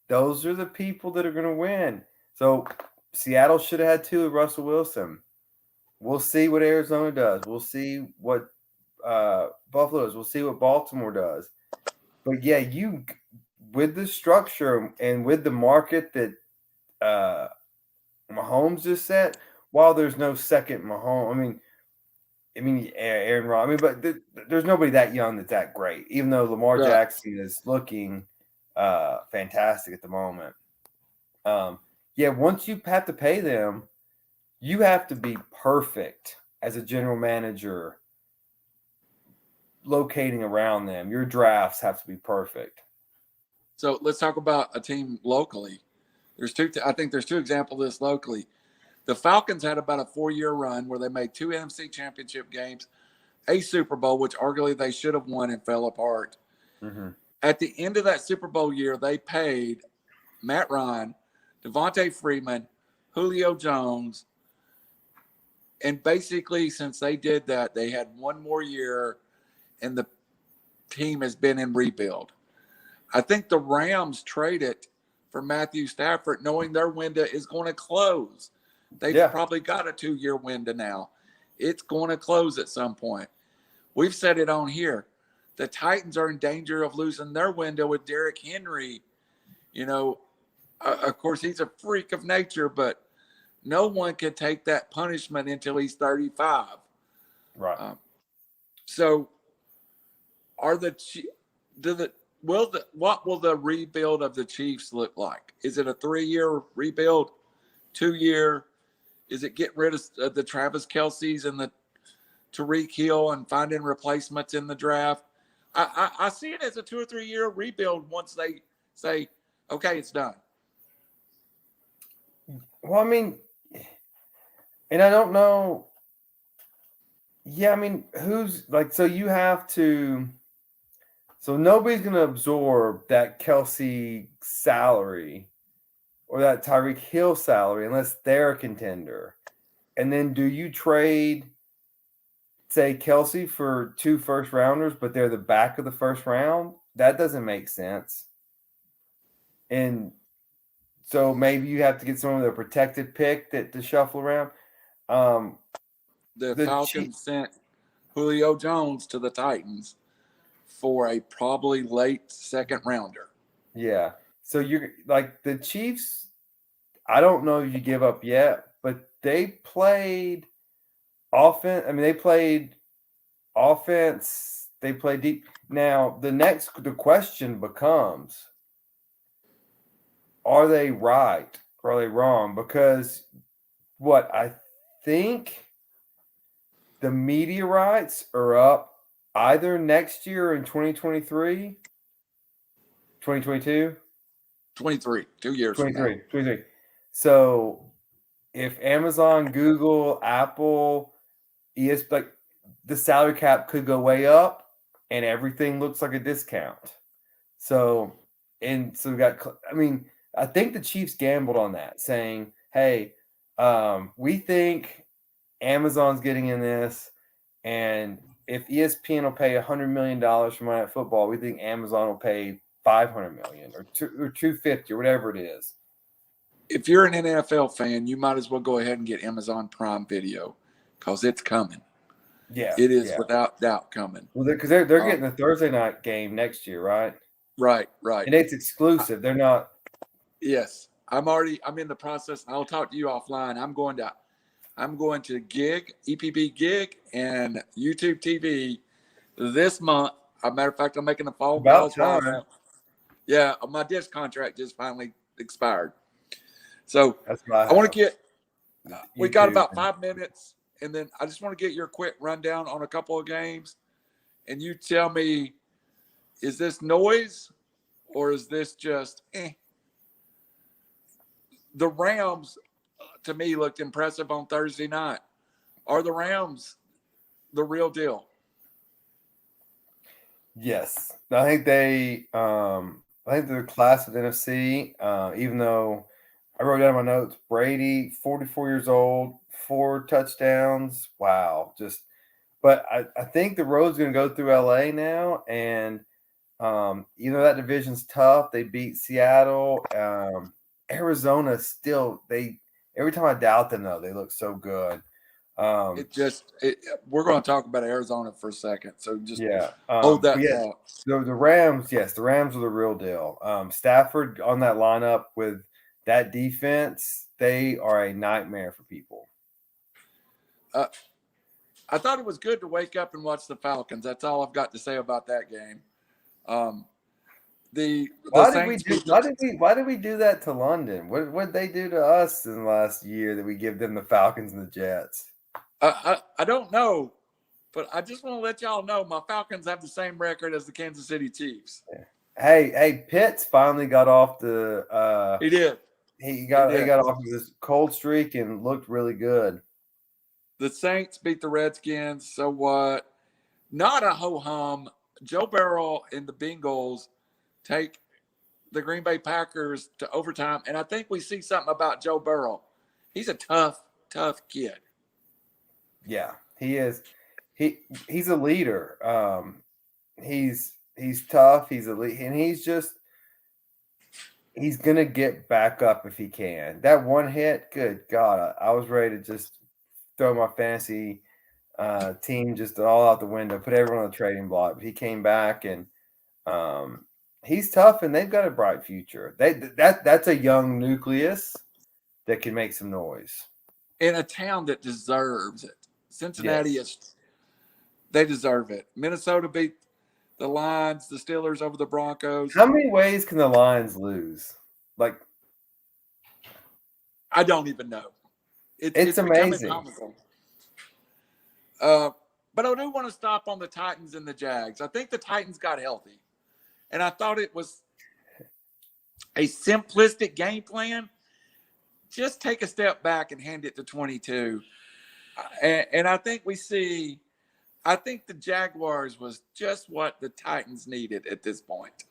Those are the people that are going to win. So Seattle should have had 2 of Russell Wilson. We'll see what Arizona does. We'll see what Buffalo does. We'll see what Baltimore does. But yeah, with the structure and with the market that Mahomes just set, while there's no second Mahomes, Aaron Rodgers. But there's nobody that young that's that great. Even though Lamar Right. Jackson is looking fantastic at the moment. Once you have to pay them, you have to be perfect as a general manager locating around them. Your drafts have to be perfect. So let's talk about a team locally. I think there's two examples of this locally. The Falcons had about a 4-year run where they made 2 NFC championship games, a Super Bowl, which arguably they should have won and fell apart. Mm-hmm. At the end of that Super Bowl year, they paid Matt Ryan, Devontae Freeman, Julio Jones, and basically since they did that, they had one more year, and the team has been in rebuild. I think the Rams traded for Matthew Stafford, knowing their window is going to close. They've probably got a 2-year window now. It's going to close at some point. We've said it on here. The Titans are in danger of losing their window with Derrick Henry. Of course, he's a freak of nature, but no one can take that punishment until he's 35. Right. So, what will the rebuild of the Chiefs look like? Is it a 3-year rebuild, 2-year? Is it getting rid of the Travis Kelce's and the Tyreek Hill and finding replacements in the draft? I see it as a 2 or 3 year rebuild once they say, okay, it's done. Well, and I don't know. Yeah, who's so you have to. So nobody's going to absorb that Kelce salary or that Tyreek Hill salary unless they're a contender. And then do you trade, say, Kelce for 2 first rounders, but they're the back of the first round? That doesn't make sense. And so maybe you have to get someone with a protected pick to shuffle around. The Falcons sent Julio Jones to the Titans for a probably late second rounder. Yeah. So you're like the Chiefs, I don't know if you give up yet, but they played offense. They played offense. They played deep. Now, the question becomes, are they right or are they wrong? Because what I think the media rights are up either next year in 2023, 2022. 23, 2 years 23. So if Amazon, Google, Apple, the salary cap could go way up and everything looks like a discount. So we got, I think the Chiefs gambled on that, saying, hey, we think Amazon's getting in this, and if ESPN will pay $100 million for Monday Night Football, we think Amazon will pay $500 million or $250 or whatever it is. If you're an NFL fan, you might as well go ahead and get Amazon Prime Video because it's coming. Yeah, it is without doubt coming. Well, because they're getting a Thursday night game next year, right? Right. And it's exclusive. They're not. Yes, I'm in the process. I'll talk to you offline. I'm going to Gig, EPB Gig, and YouTube TV this month. As a matter of fact, I'm making a phone call. Yeah, my disc contract just finally expired. So I want to get. We got about 5 minutes, and then I just want to get your quick rundown on a couple of games, and you tell me, is this noise or is this just The Rams, to me, looked impressive on Thursday night. Are the Rams the real deal? Yes, I think they're the class of NFC. Even though I wrote down my notes, Brady, 44 years old, 4 touchdowns. Wow, but I think the road's going to go through LA now, and that division's tough. They beat Seattle. Arizona still, every time I doubt them though, they look so good. We're going to talk about Arizona for a second, so just hold that thought. The Rams, yes, the Rams are the real deal. Stafford on that lineup with that defense, they are a nightmare for people. I thought it was good to wake up and watch the Falcons. That's all I've got to say about that game. The Saints. Why did we do that to London? What did they do to us in the last year that we give them the Falcons and the Jets? I don't know, but I just want to let y'all know my Falcons have the same record as the Kansas City Chiefs. Yeah. Hey, Pitts finally got off the. He did. He got off of this cold streak and looked really good. The Saints beat the Redskins. So what? Not a ho-hum. Joe Burrow and the Bengals take the Green Bay Packers to overtime. And I think we see something about Joe Burrow. He's a tough kid. Yeah, he is. He's a leader. He's tough. He's a lead, and he's gonna get back up if he can. That one hit, good God, I was ready to just throw my fantasy team just all out the window, put everyone on the trading block. But he came back, and he's tough, and they've got a bright future. That's a young nucleus that can make some noise in a town that deserves it. Cincinnati they deserve it. Minnesota beat the Lions, the Steelers over the Broncos. How many ways can the Lions lose? Like, I don't even know. It's amazing. But I do want to stop on the Titans and the Jags. I think the Titans got healthy, and I thought it was a simplistic game plan. Just take a step back and hand it to 22. And I think I think the Jaguars was just what the Titans needed at this point.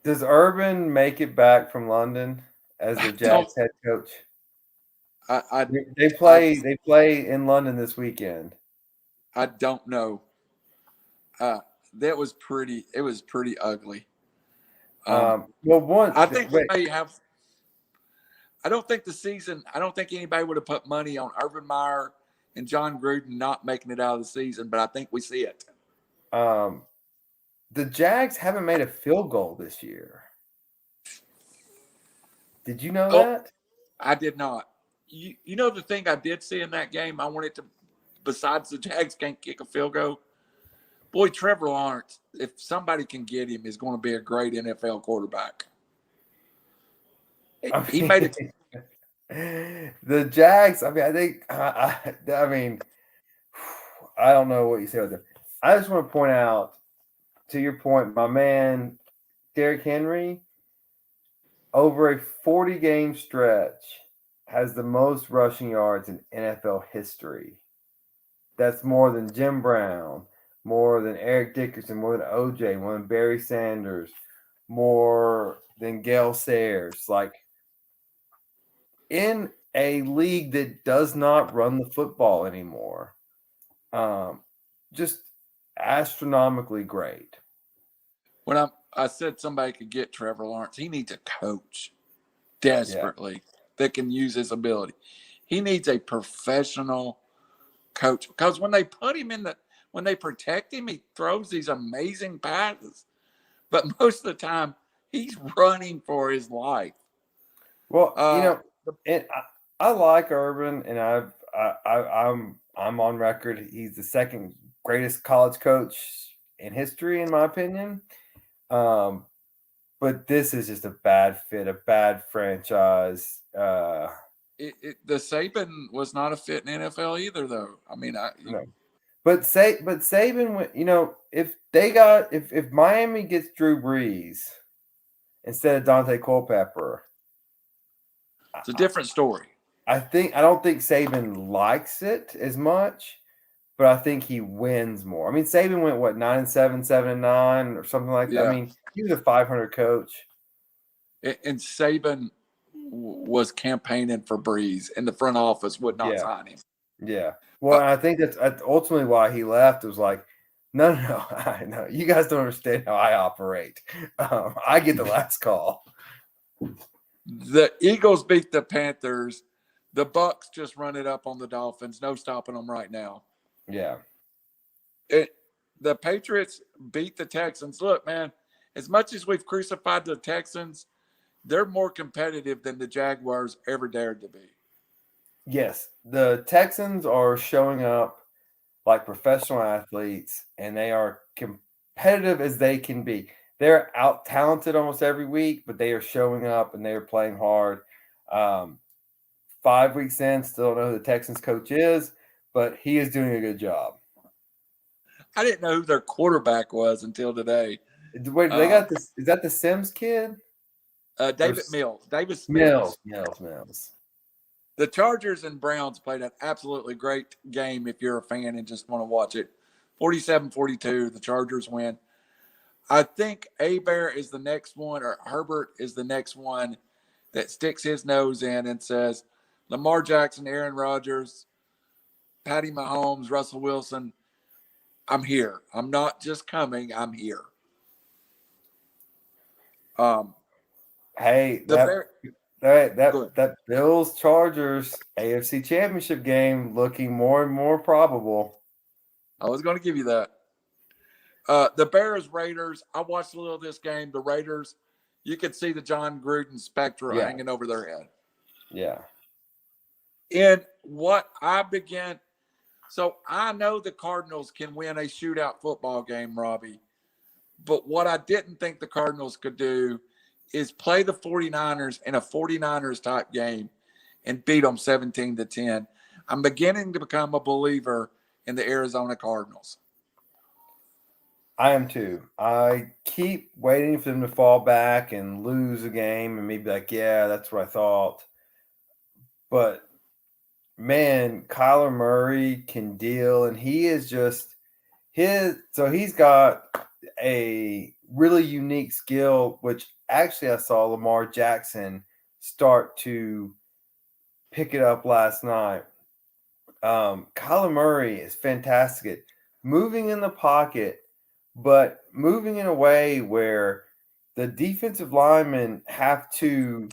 Does Urban make it back from London as the Jags head coach? They play in London this weekend. I don't know. It was pretty ugly. I think we may have. I don't think anybody would have put money on Urban Meyer and John Gruden not making it out of the season, but I think we see it. The Jags haven't made a field goal this year. Did you know that? I did not. You know the thing I did see in that game, I wanted to, besides the Jags can't kick a field goal, boy, Trevor Lawrence, if somebody can get him, is going to be a great NFL quarterback. He made it. The Jags, I think, I don't know what you say with them. I just want to point out, to your point, my man, Derrick Henry, over a 40-game stretch, has the most rushing yards in NFL history. That's more than Jim Brown, more than Eric Dickerson, more than OJ, more than Barry Sanders, more than Gale Sayers. Like, in a league that does not run the football anymore, just astronomically great. When I said somebody could get Trevor Lawrence, he needs a coach desperately that can use his ability. He needs a professional coach, because when they put him when they protect him, he throws these amazing passes, but most of the time he's running for his life. Well, I like Urban, and I'm on record. He's the second greatest college coach in history, in my opinion. But this is just a bad fit, a bad franchise. The Saban was not a fit in NFL either, though. I mean, no. But Saban, if Miami gets Drew Brees instead of Dante Culpepper, it's a different story. I don't think Saban likes it as much, but I think he wins more. I mean, Saban went 9-7, 7-9, or something like that. I mean, he was a 500 coach. And Saban was campaigning for Breeze, and the front office would not sign him. Yeah. Well, I think that's ultimately why he left. It was like, no, you guys don't understand how I operate. I get the last call. The Eagles beat the Panthers. The Bucks just run it up on the Dolphins. No stopping them right now. Yeah. The Patriots beat the Texans. Look, man, as much as we've crucified the Texans, they're more competitive than the Jaguars ever dared to be. Yes, the Texans are showing up like professional athletes, and they are competitive as they can be. They're out talented almost every week, but they are showing up and they are playing hard. 5 weeks in, still don't know who the Texans coach is, but he is doing a good job. I didn't know who their quarterback was until today. Wait, they got this. Is that the Sims kid? David Mills. Davis Mills. The Chargers and Browns played an absolutely great game if you're a fan and just want to watch it. 47-42, the Chargers win. I think Abear is the next one, or Herbert is the next one that sticks his nose in and says, Lamar Jackson, Aaron Rodgers, Patty Mahomes, Russell Wilson, I'm here. I'm not just coming, I'm here. Hey, that Bills Chargers AFC Championship game looking more and more probable. I was going to give you that. The Bears Raiders. I watched a little of this game. The Raiders, you could see the John Gruden specter hanging over their head. Yeah. And what I began, so I know the Cardinals can win a shootout football game, Robbie. But what I didn't think the Cardinals could do is play the 49ers in a 49ers type game and beat them 17-10. I'm beginning to become a believer in the Arizona Cardinals. I am too. I keep waiting for them to fall back and lose a game and maybe like, yeah, that's what I thought. But man, Kyler Murray can deal, and he is just he's got a really unique skill, which actually I saw Lamar Jackson start to pick it up last night. Kyler Murray is fantastic at moving in the pocket, but moving in a way where the defensive linemen have to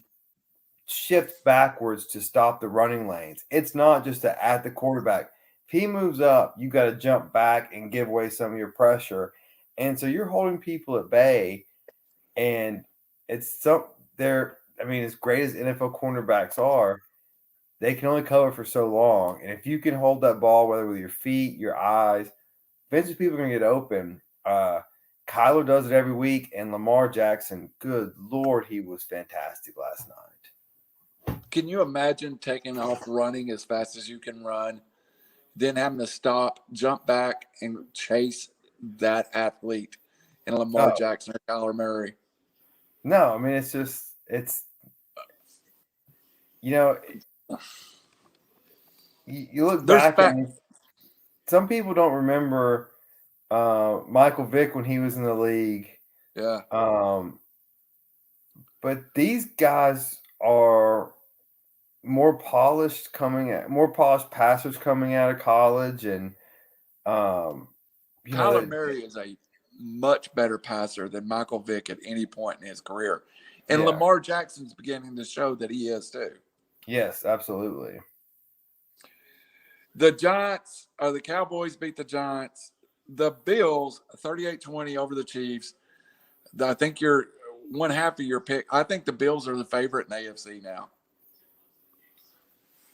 shift backwards to stop the running lanes. It's not just at the quarterback. If he moves up, you got to jump back and give away some of your pressure. And so you're holding people at bay, and it's as great as NFL cornerbacks are, they can only cover for so long. And if you can hold that ball, whether with your feet, your eyes, eventually people are going to get open. Kyler does it every week, and Lamar Jackson, good Lord, he was fantastic last night. Can you imagine taking off running as fast as you can run, then having to stop, jump back, and chase that athlete in Lamar Jackson or Kyler Murray? No, I mean, you look back and some people don't remember Michael Vick when he was in the league. Yeah. But these guys are more polished passers coming out of college, and Kyler Murray is a much better passer than Michael Vick at any point in his career. And Lamar Jackson's beginning to show that he is too. Yes, absolutely. The Cowboys beat the Giants. The Bills, 38-20 over the Chiefs. I think you're one half of your pick. I think the Bills are the favorite in the AFC now.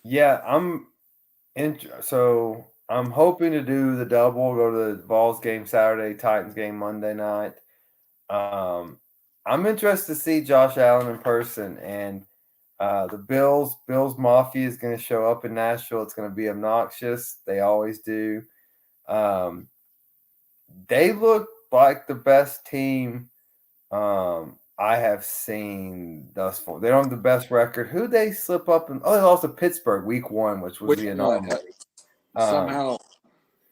Yeah, I'm hoping to do the double, go to the Vols game Saturday, Titans game Monday night. I'm interested to see Josh Allen in person, and the Bills Mafia is going to show up in Nashville. It's going to be obnoxious. They always do. They look like the best team I have seen thus far. They don't have the best record. Who they slip up in? Oh, they lost to Pittsburgh week 1, which was the anomaly. Somehow.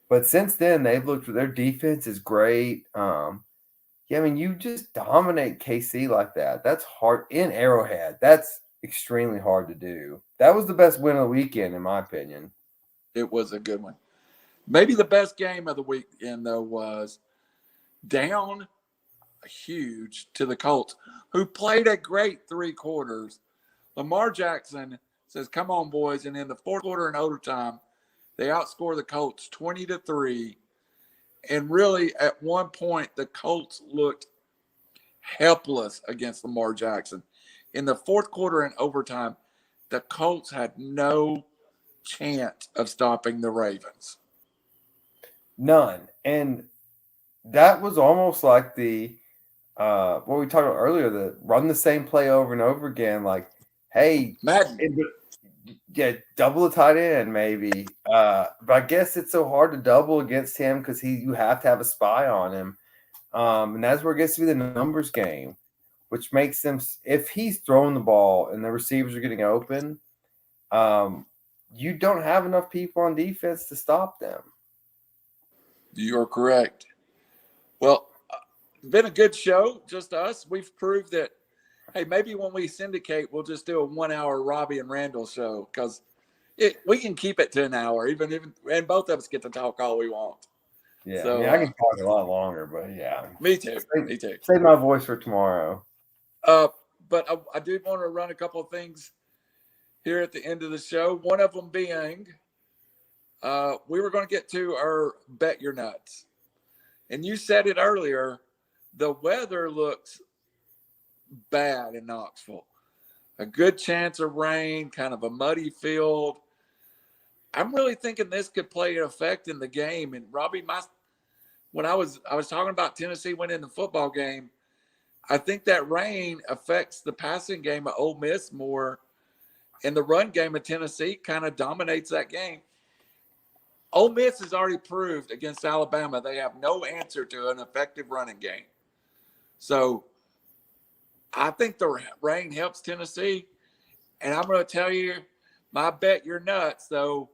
But since then, they've looked. Their defense is great. You just dominate KC like that. That's hard in Arrowhead. That's extremely hard to do. That was the best win of the weekend, in my opinion. It was a good one. Maybe the best game of the weekend, though, was down huge to the Colts, who played a great 3 quarters. Lamar Jackson says, come on, boys. And in the fourth quarter and overtime, they outscore the Colts 20-3. And really, at one point, the Colts looked helpless against Lamar Jackson. in the fourth quarter and overtime, the Colts had no chance of stopping the Ravens. None. And that was almost like the what we talked about earlier, the run the same play over and over again. Like, hey, Madden. Yeah, double the tight end maybe. But I guess it's so hard to double against him because you have to have a spy on him. And that's where it gets to be the numbers game, which makes them, if he's throwing the ball and the receivers are getting open, you don't have enough people on defense to stop them. You're correct. Well, it's been a good show, just us. We've proved that, hey, maybe when we syndicate, we'll just do a 1 hour Robbie and Randall show because we can keep it to an hour, even and both of us get to talk all we want. Yeah, so, I mean, I can talk a lot longer, but yeah. Me too. Me too. Save my voice for tomorrow. But I do want to run a couple of things here at the end of the show. One of them being, we were going to get to our Bet Your Nuts. And you said it earlier, the weather looks bad in Knoxville. A good chance of rain, kind of a muddy field. I'm really thinking this could play an effect in the game. And Robbie, when I was talking about Tennessee winning the football game, I think that rain affects the passing game of Ole Miss more, and the run game of Tennessee kind of dominates that game. Ole Miss has already proved against Alabama they have no answer to an effective running game. So I think the rain helps Tennessee. And I'm going to tell you, my Bet Your Nuts, though,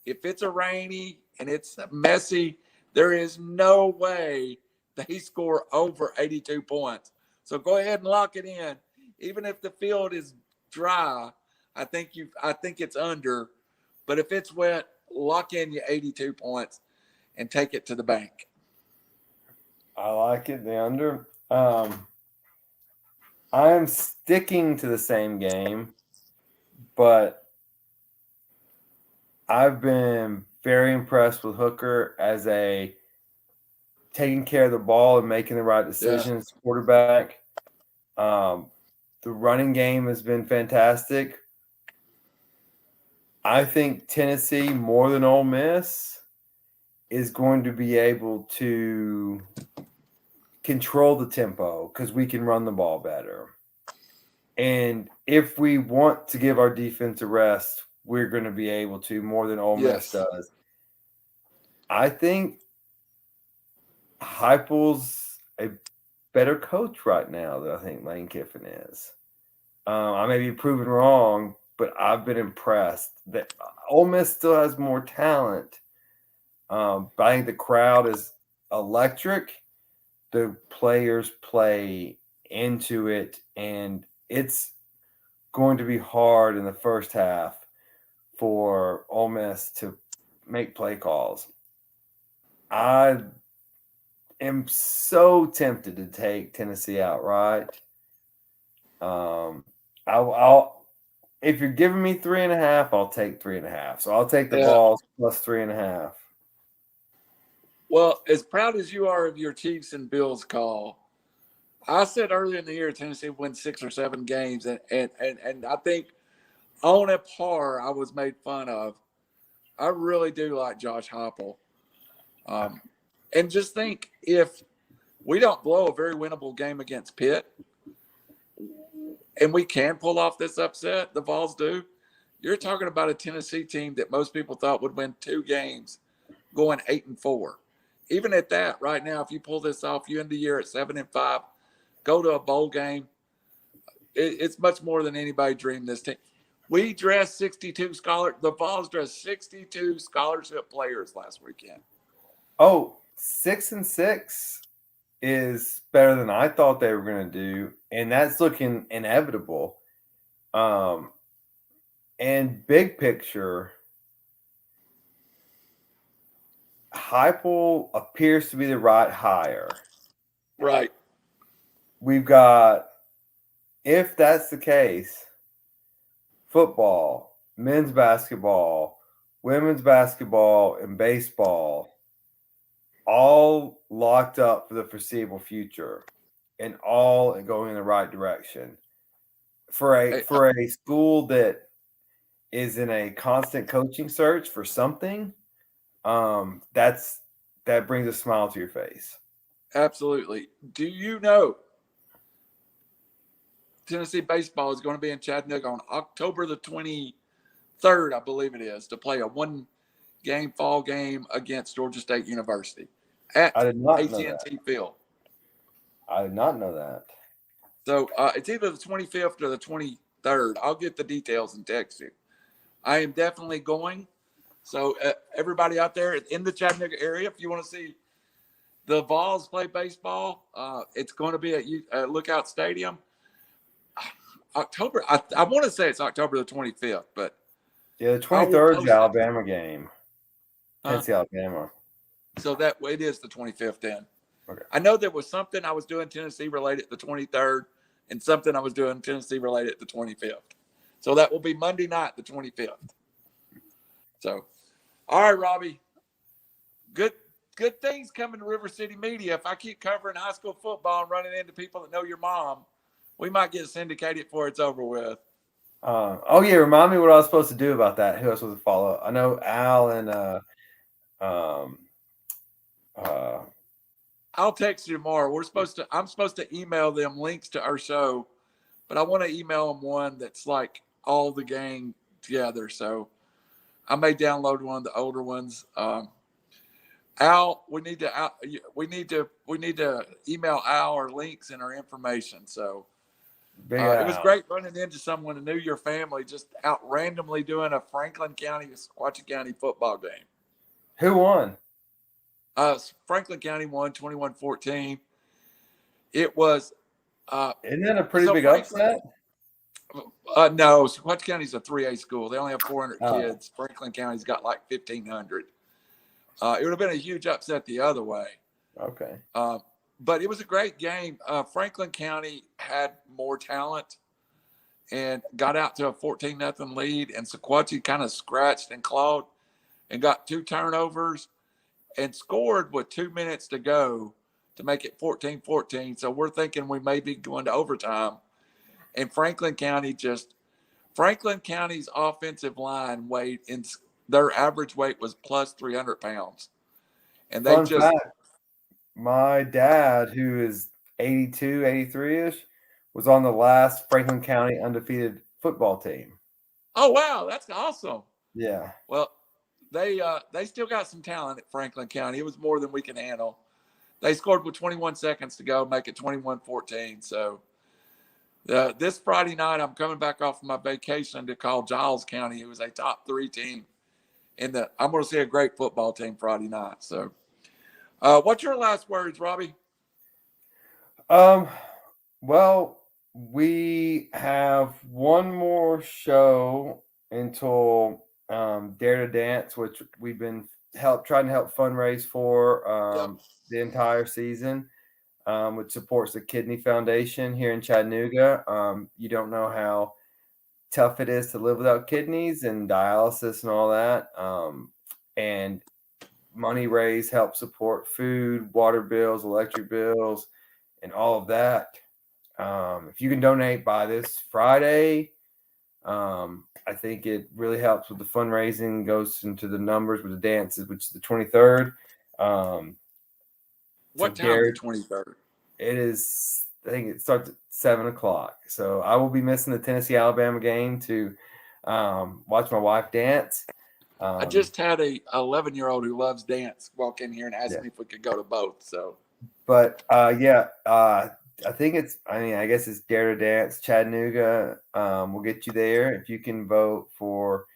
if it's a rainy and it's messy, there is no way they score over 82 points. So go ahead and lock it in. Even if the field is dry, I think it's under. But if it's wet, lock in your 82 points and take it to the bank. I like it, the under. I'm sticking to the same game, but I've been very impressed with Hooker as a taking care of the ball and making the right decisions quarterback. The running game has been fantastic. I think Tennessee, more than Ole Miss, is going to be able to control the tempo because we can run the ball better. And if we want to give our defense a rest, we're going to be able to more than Ole Miss does. I think Heupel's a better coach right now than I think Lane Kiffin is. I may be proven wrong, but I've been impressed that Ole Miss still has more talent. But I think the crowd is electric. The players play into it, and it's going to be hard in the first half for Ole Miss to make play calls. I am so tempted to take Tennessee outright. I'll if you're giving me 3.5, I'll take 3.5. So I'll take the Vols plus 3.5. Well, as proud as you are of your Chiefs and Bills call, I said earlier in the year Tennessee would win 6 or 7 games, and I think on a par I was made fun of. I really do like Josh Heupel. And just think, if we don't blow a very winnable game against Pitt, and we can pull off this upset, the Vols do, you're talking about a Tennessee team that most people thought would win 2 games going 8-4. Even at that, right now, if you pull this off, you end the year at 7-5, go to a bowl game. It's much more than anybody dreamed this team. We dressed 62 the Vols dressed 62 scholarship players last weekend. Oh, 6-6 is better than I thought they were going to do, and that's looking inevitable. And big picture, Heupel appears to be the right hire. Right. We've got, if that's the case, football, men's basketball, women's basketball, and baseball all locked up for the foreseeable future and all going in the right direction. for Hey, a school that is in a constant coaching search for something, that brings a smile to your face. absolutely. Do you know Tennessee baseball is going to be in Chattanooga on October the 23rd, I believe it is, to play a one-game fall game against Georgia State University I at did not know that. AT&T Field. I did not know that. So it's either the 25th or the 23rd. I'll get the details and text you. I am definitely going. So everybody out there in the Chattanooga area, if you want to see the Vols play baseball, it's going to be at Lookout Stadium. October, I want to say it's October the 25th, but Yeah, the I will 23rd is the post it. Alabama game. Tennessee, Alabama. So that it is the 25th then. Okay. I know there was something I was doing Tennessee related the 23rd and something I was doing Tennessee related the 25th. So that will be Monday night, the 25th. So, all right, Robbie. Good things coming to River City Media. If I keep covering high school football and running into people that know your mom, we might get syndicated before it's over with. Oh yeah, remind me what I was supposed to do about that. Who else was to follow up? I know Al and um I'll text you tomorrow. I'm supposed to email them links to our show, but I want to email them one that's like all the gang together. So I may download one of the older ones. Al, we need to email Al our links and our information. So Big it was Al. great running into someone who knew your family just out randomly doing a Franklin County, Sequatchie County football game. Who won? Franklin County won 21-14. It was. Isn't that a pretty So big Franklin, upset? no, Sequatchie County's a 3A school. They only have 400 Oh, kids. Franklin County's got like 1,500. It would have been a huge upset the other way. okay. But it was a great game. Franklin County had more talent and got out to a 14-0 lead, and Sequatchie kind of scratched and clawed and got 2 turnovers and scored with 2 minutes to go to make it 14-14. So we're thinking we may be going to overtime. And Franklin County's offensive line weighed in their average weight was plus 300 pounds. And they Fun just, fact, my dad, who is 82, 83-ish, was on the last Franklin County undefeated football team. oh, wow, that's awesome. Yeah. Well, they still got some talent at Franklin County. It was more than we can handle. They scored with 21 seconds to go, make it 21-14. So this Friday night, I'm coming back off of my vacation to call Giles County, who is a top 3 team. I'm going to see a great football team Friday night. So, what's your last words, Robbie? Well, we have one more show until Dare to Dance, which we've been trying to help fundraise for the entire season, which supports the Kidney Foundation here in Chattanooga. You don't know how tough it is to live without kidneys and dialysis and all that. And money raised helps support food, water bills, electric bills, and all of that. If you can donate by this Friday, I think it really helps with the fundraising, goes into the numbers with the dances, which is the 23rd. What time is the 23rd? It is, I think it starts at 7:00. So I will be missing the Tennessee-Alabama game to watch my wife dance. I just had a 11-year-old who loves dance walk in here and ask me if we could go to both. So, but I think I guess it's Dare to Dance Chattanooga. We'll get you there. If you can vote for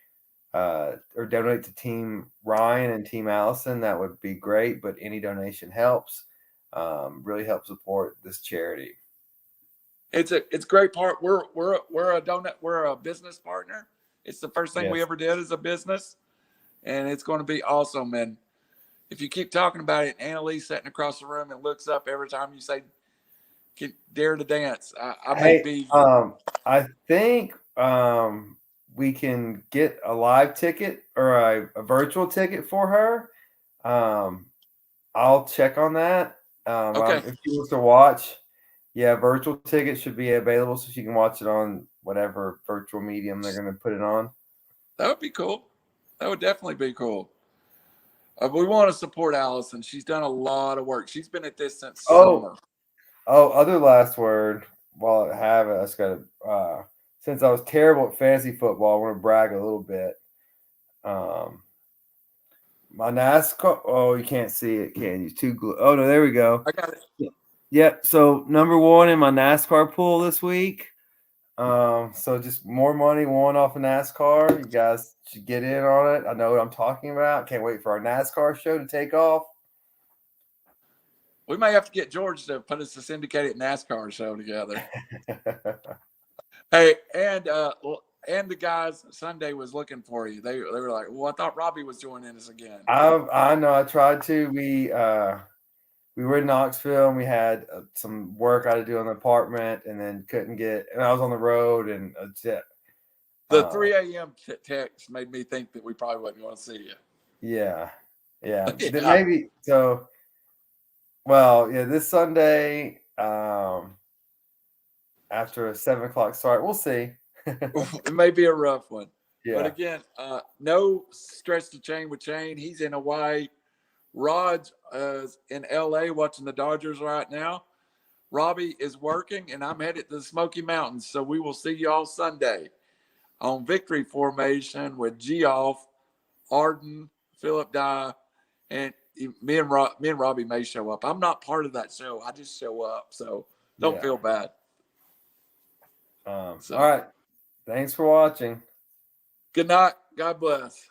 or donate to Team Ryan and Team Allison, that would be great. But any donation helps. Really helps support this charity. It's a great part. We're a business partner. It's the first thing we ever did as a business, and it's going to be awesome. And if you keep talking about it, Annalise sitting across the room and looks up every time you say Dare to Dance. I think we can get a live ticket or a virtual ticket for her. I'll check on that. Okay. If she wants to watch Yeah, virtual tickets should be available so she can watch it on whatever virtual medium they're going to put it on. That would be cool. That would definitely be cool. We want to support Allison. She's done a lot of work. She's been at this since summer. Other last word. While I have it, I just got to. Since I was terrible at fantasy football, I want to brag a little bit. My NASCAR. Oh, you can't see it, can you? Oh no, there we go. I got it. Yep. So number one in my NASCAR pool this week. So just more money won off of NASCAR. You guys should get in on it. I know what I'm talking about. Can't wait for our NASCAR show to take off. We may have to get George to put us a syndicated NASCAR show together. Hey, and the guys Sunday was looking for you. They were like, "Well, I thought Robbie was joining us again." I know. I tried to. We were in Knoxville and we had some work I had to do in the apartment, and then couldn't get. And I was on the road, and the 3 a.m. text made me think that we probably wasn't going to see you. Yeah. Maybe so. Well, yeah, this Sunday, after a 7 o'clock start, we'll see. It may be a rough one. Yeah. But again, no stretch the chain with Chain. He's in Hawaii. Rod's in LA watching the Dodgers right now. Robbie is working, and I'm headed to the Smoky Mountains. So we will see you all Sunday on Victory Formation with Geoff, Arden, Philip Dye, and me and Robbie may show up. I'm not part of that show. I just show up, so don't feel bad. All right. Thanks for watching. Good night. God bless.